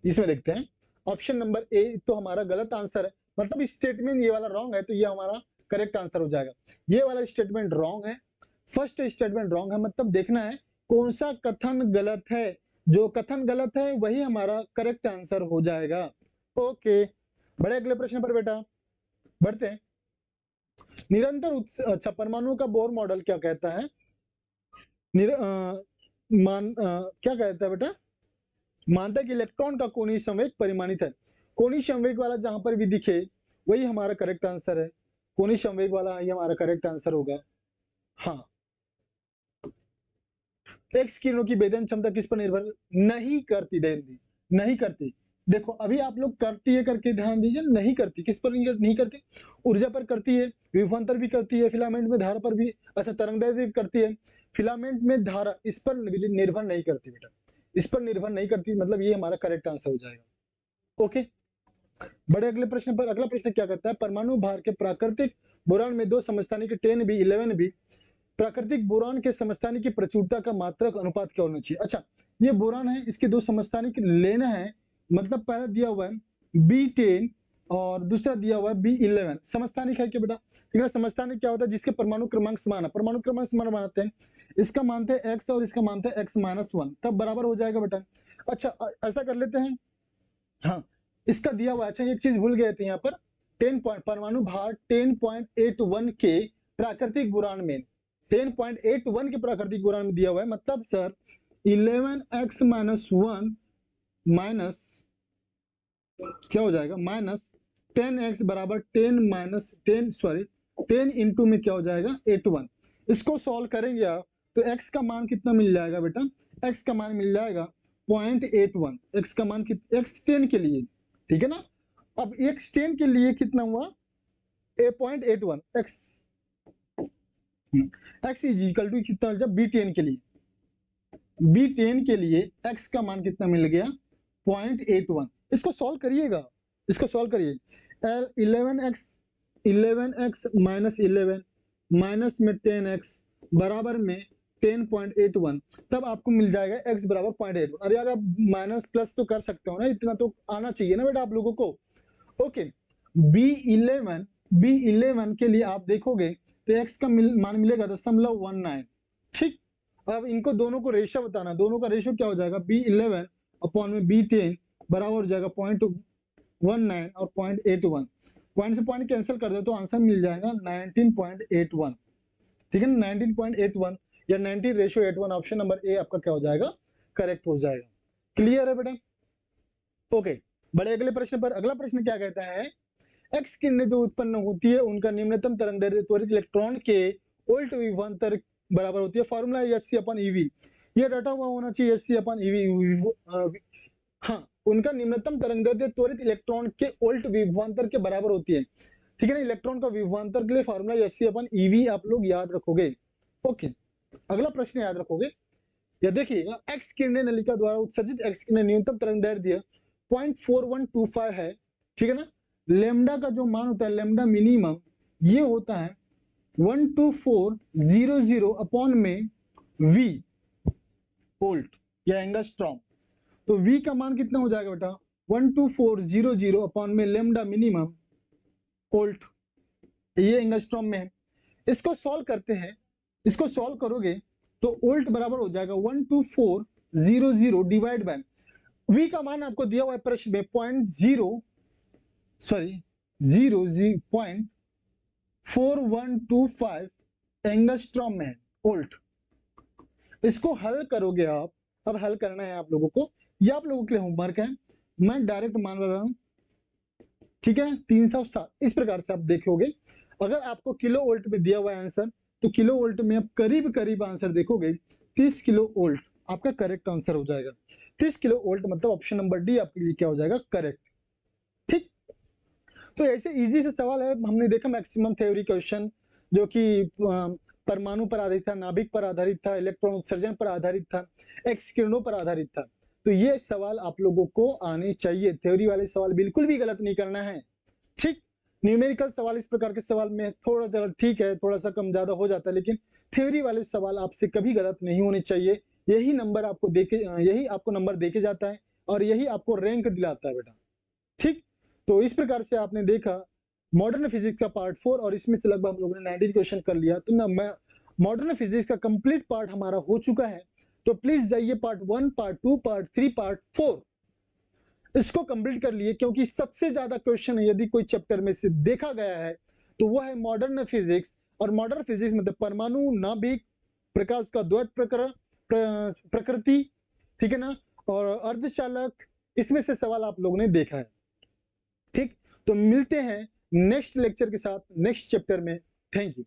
इसमें देखते हैं। ऑप्शन नंबर ए तो हमारा गलत आंसर है, मतलब स्टेटमेंट ये वाला रॉन्ग है, तो ये हमारा करेक्ट आंसर हो जाएगा। ये वाला स्टेटमेंट रॉन्ग है, फर्स्ट स्टेटमेंट रॉन्ग है, मतलब देखना है कौन सा कथन गलत है। जो कथन गलत है वही हमारा करेक्ट आंसर हो जाएगा। ओके, बड़े अगले प्रश्न पर बेटा बढ़ते हैं। निरंतर अच्छा, परमाणु का बोर मॉडल क्या कहता है? क्या कहता है बेटा? मानता है कि इलेक्ट्रॉन का कोणीय संवेग परिमाणित है। कोणीय संवेग वाला जहां पर भी दिखे वही हमारा करेक्ट आंसर है। कोणीय संवेग वाला ही हमारा करेक्ट आंसर होगा। हाँ, एक्स किरणों की भेदन क्षमता किस पर निर्भर नहीं करती? नहीं करती। देखो अभी आप लोग करती है करके ध्यान दीजिए, नहीं करती। किस पर नहीं करती? ऊर्जा पर करती है, विभवांतर भी करती है, फिलामेंट में धारा पर भी, अच्छा तरंगदैर्ध्य भी करती है। फिलामेंट में धारा इस पर निर्भर नहीं करती बेटा, इस पर निर्भर नहीं करती, मतलब ये हमारा करेक्ट आंसर हो जाएगा। ओके, बड़े अगले प्रश्न पर। अगला प्रश्न क्या करता है? परमाणु भार के प्राकृतिक बोरान में दो समस्थानिक 10B 11B प्राकृतिक बोरान के समस्थानिक की प्रचुरता का मात्रक अनुपात क्या होना चाहिए? अच्छा, ये बोरान है, इसके दो समस्थानिक लेना है, मतलब पहला दिया हुआ है B10 और दूसरा दिया हुआ है B11। समस्थानिक है क्या बेटा? ठीक है, समस्थानिक क्या होता है? जिसके परमाणु क्रमांक समान है, परमाणु क्रमांक समान बनाते हैं, इसका मानते हैं x और इसका मानते हैं x-1, तब बराबर हो जाएगा बेटा। अच्छा, ऐसा कर लेते हैं, हाँ इसका दिया हुआ। अच्छा, एक चीज भूल गए थे यहाँ पर, 10 परमाणु भार 10.81 के प्राकृतिक बोरान में, 10.81 के प्राकृतिक बोरान में दिया हुआ है, मतलब सर 11x-1 माइनस क्या हो जाएगा? माइनस 10x बराबर 10 इंटू में क्या हो जाएगा? 81। इसको सॉल्व करेंगे आप तो x का मान कितना मिल जाएगा बेटा? x का मान मिल जाएगा 0.81। x का मान x10 के लिए, ठीक है ना। अब x10 के लिए कितना हुआ? 0.81 x इज इक्वल टू कितना? जब B10 के लिए, B10 के लिए x का मान कितना मिल गया? 0.81। इसको सॉल्व करिएगा, इसको सॉल्व करिए। 11x माइनस 11 माइनस में 10x बराबर में 10.81, तब आपको मिल जाएगा x बराबर 0.81। अरे यार, आप माइनस प्लस तो कर सकते हो ना, इतना तो आना चाहिए ना बेटा आप लोगों को। ओके, B11 के लिए आप देखोगे तो x का मान मिलेगा 0.19। ठीक, अब इनको दोनों को रेशियो बताना, दोनों का रेशियो क्या हो जाएगा? B11 अपॉन में B10 बराबर हो जाएगा 0.19 और 0.81। पॉइंट से पॉइंट कैंसिल कर दो तो आंसर मिल जाएगा 19.81। ठीक है ना, 19.81 या 19:81। ऑप्शन नंबर ए आपका क्या हो जाएगा? करेक्ट हो जाएगा। क्लियर है बेटा? ओके, बड़े अगले प्रश्न पर। अगला प्रश्न क्या कहता है? एक्स किरणें जो उत्पन्न होती है उनका निम्नतम तरंगदैर्ध्य त्वरित इलेक्ट्रॉन के उल्ट विभवांतर बराबर होती है। फॉर्मूला Hc/eV, ये रटा हुआ होना चाहिए, Hc/eV। हाँ, उनका निम्नतम तरंगदैर्ध्य त्वरित इलेक्ट्रॉन के उल्ट विभवांतर के बराबर होती है। ठीक है ना। इलेक्ट्रॉन का विभवांतर के लिए फॉर्मूला Hc/eV आप लोग याद रखोगे। ओके, अगला प्रश्न याद रखोगे, या देखिएगा, एक्स किरणें नलिका द्वारा उत्सर्जित एक्स किरणें न्यूनतम तरंग दैर्ध्य 0.4125 है, ठीक है ना। लेमडा का जो मान होता है, लेमडा मिनिमम, ये होता है 12400 अपॉन में V वोल्ट या एंगस्ट्रॉम। तो V का मान कितना हो जाएगा बेटा, 12400 अपॉन में लेमडा मिनिमम वोल्ट, ये एंगस्ट्रॉम में है। इसको सॉल्व करते हैं, इसको सॉल्व करोगे तो वोल्ट बराबर हो जाएगा 12400 डिवाइड बाय V का मान आपको दिया हुआ है प्रश्न में 0.4125 एंगस्ट्रॉम में है वोल्ट। इसको हल करोगे आप, अब हल करना है आप लोगों को, ये आप लोगों के लिए होमवर्क है, मैं डायरेक्ट मान रहा हूं, ठीक है। 360 इस प्रकार से आप देखोगे। अगर आपको किलो वोल्ट में दिया हुआ है आंसर, तो किलो वोल्ट में आप करीब करीब आंसर देखोगे 30 किलो वोल्ट आपका करेक्ट आंसर हो जाएगा। 30 किलो वोल्ट मतलब ऑप्शन नंबर डी आपके लिए क्या हो जाएगा, करेक्ट। ठीक, तो ऐसे इजी से सवाल है, हमने देखा मैक्सिमम थ्योरी क्वेश्चन जो कि परमाणु पर आधारित था, नाभिक पर आधारित था, इलेक्ट्रॉन उत्सर्जन पर आधारित था, एक्स किरणों पर आधारित था। तो ये सवाल आप लोगों को आने चाहिए, थ्योरी वाले सवाल बिल्कुल भी गलत नहीं करना है। ठीक, न्यूमेरिकल सवाल, इस प्रकार के सवाल में थोड़ा सा ठीक है, थोड़ा सा कम ज्यादा हो जाता है, लेकिन थ्योरी वाले सवाल आपसे कभी गलत नहीं होने चाहिए। यही नंबर आपको देके, यही आपको नंबर देके जाता है और यही आपको रैंक दिलाता है बेटा। ठीक, तो इस प्रकार से आपने देखा मॉडर्न फिजिक्स का पार्ट 4 और इसमें से लगभग हम लोगों ने 90 क्वेश्चन कर लिया। तो ना मॉडर्न फिजिक्स का कंप्लीट पार्ट हमारा हो चुका है। तो प्लीज जाइए पार्ट 1, पार्ट 2, पार्ट 3, पार्ट 4 इसको कंप्लीट कर लिए, क्योंकि सबसे ज्यादा क्वेश्चन यदि कोई चैप्टर में से देखा गया है तो वो है मॉडर्न फिजिक्स। और मॉडर्न फिजिक्स मतलब परमाणु, नाभिक, प्रकाश का द्वैत प्रकृति, ठीक है ना, और अर्धचालक, इसमें से सवाल आप लोगों ने देखा है। ठीक, तो मिलते हैं नेक्स्ट लेक्चर के साथ नेक्स्ट चैप्टर में। Thank you.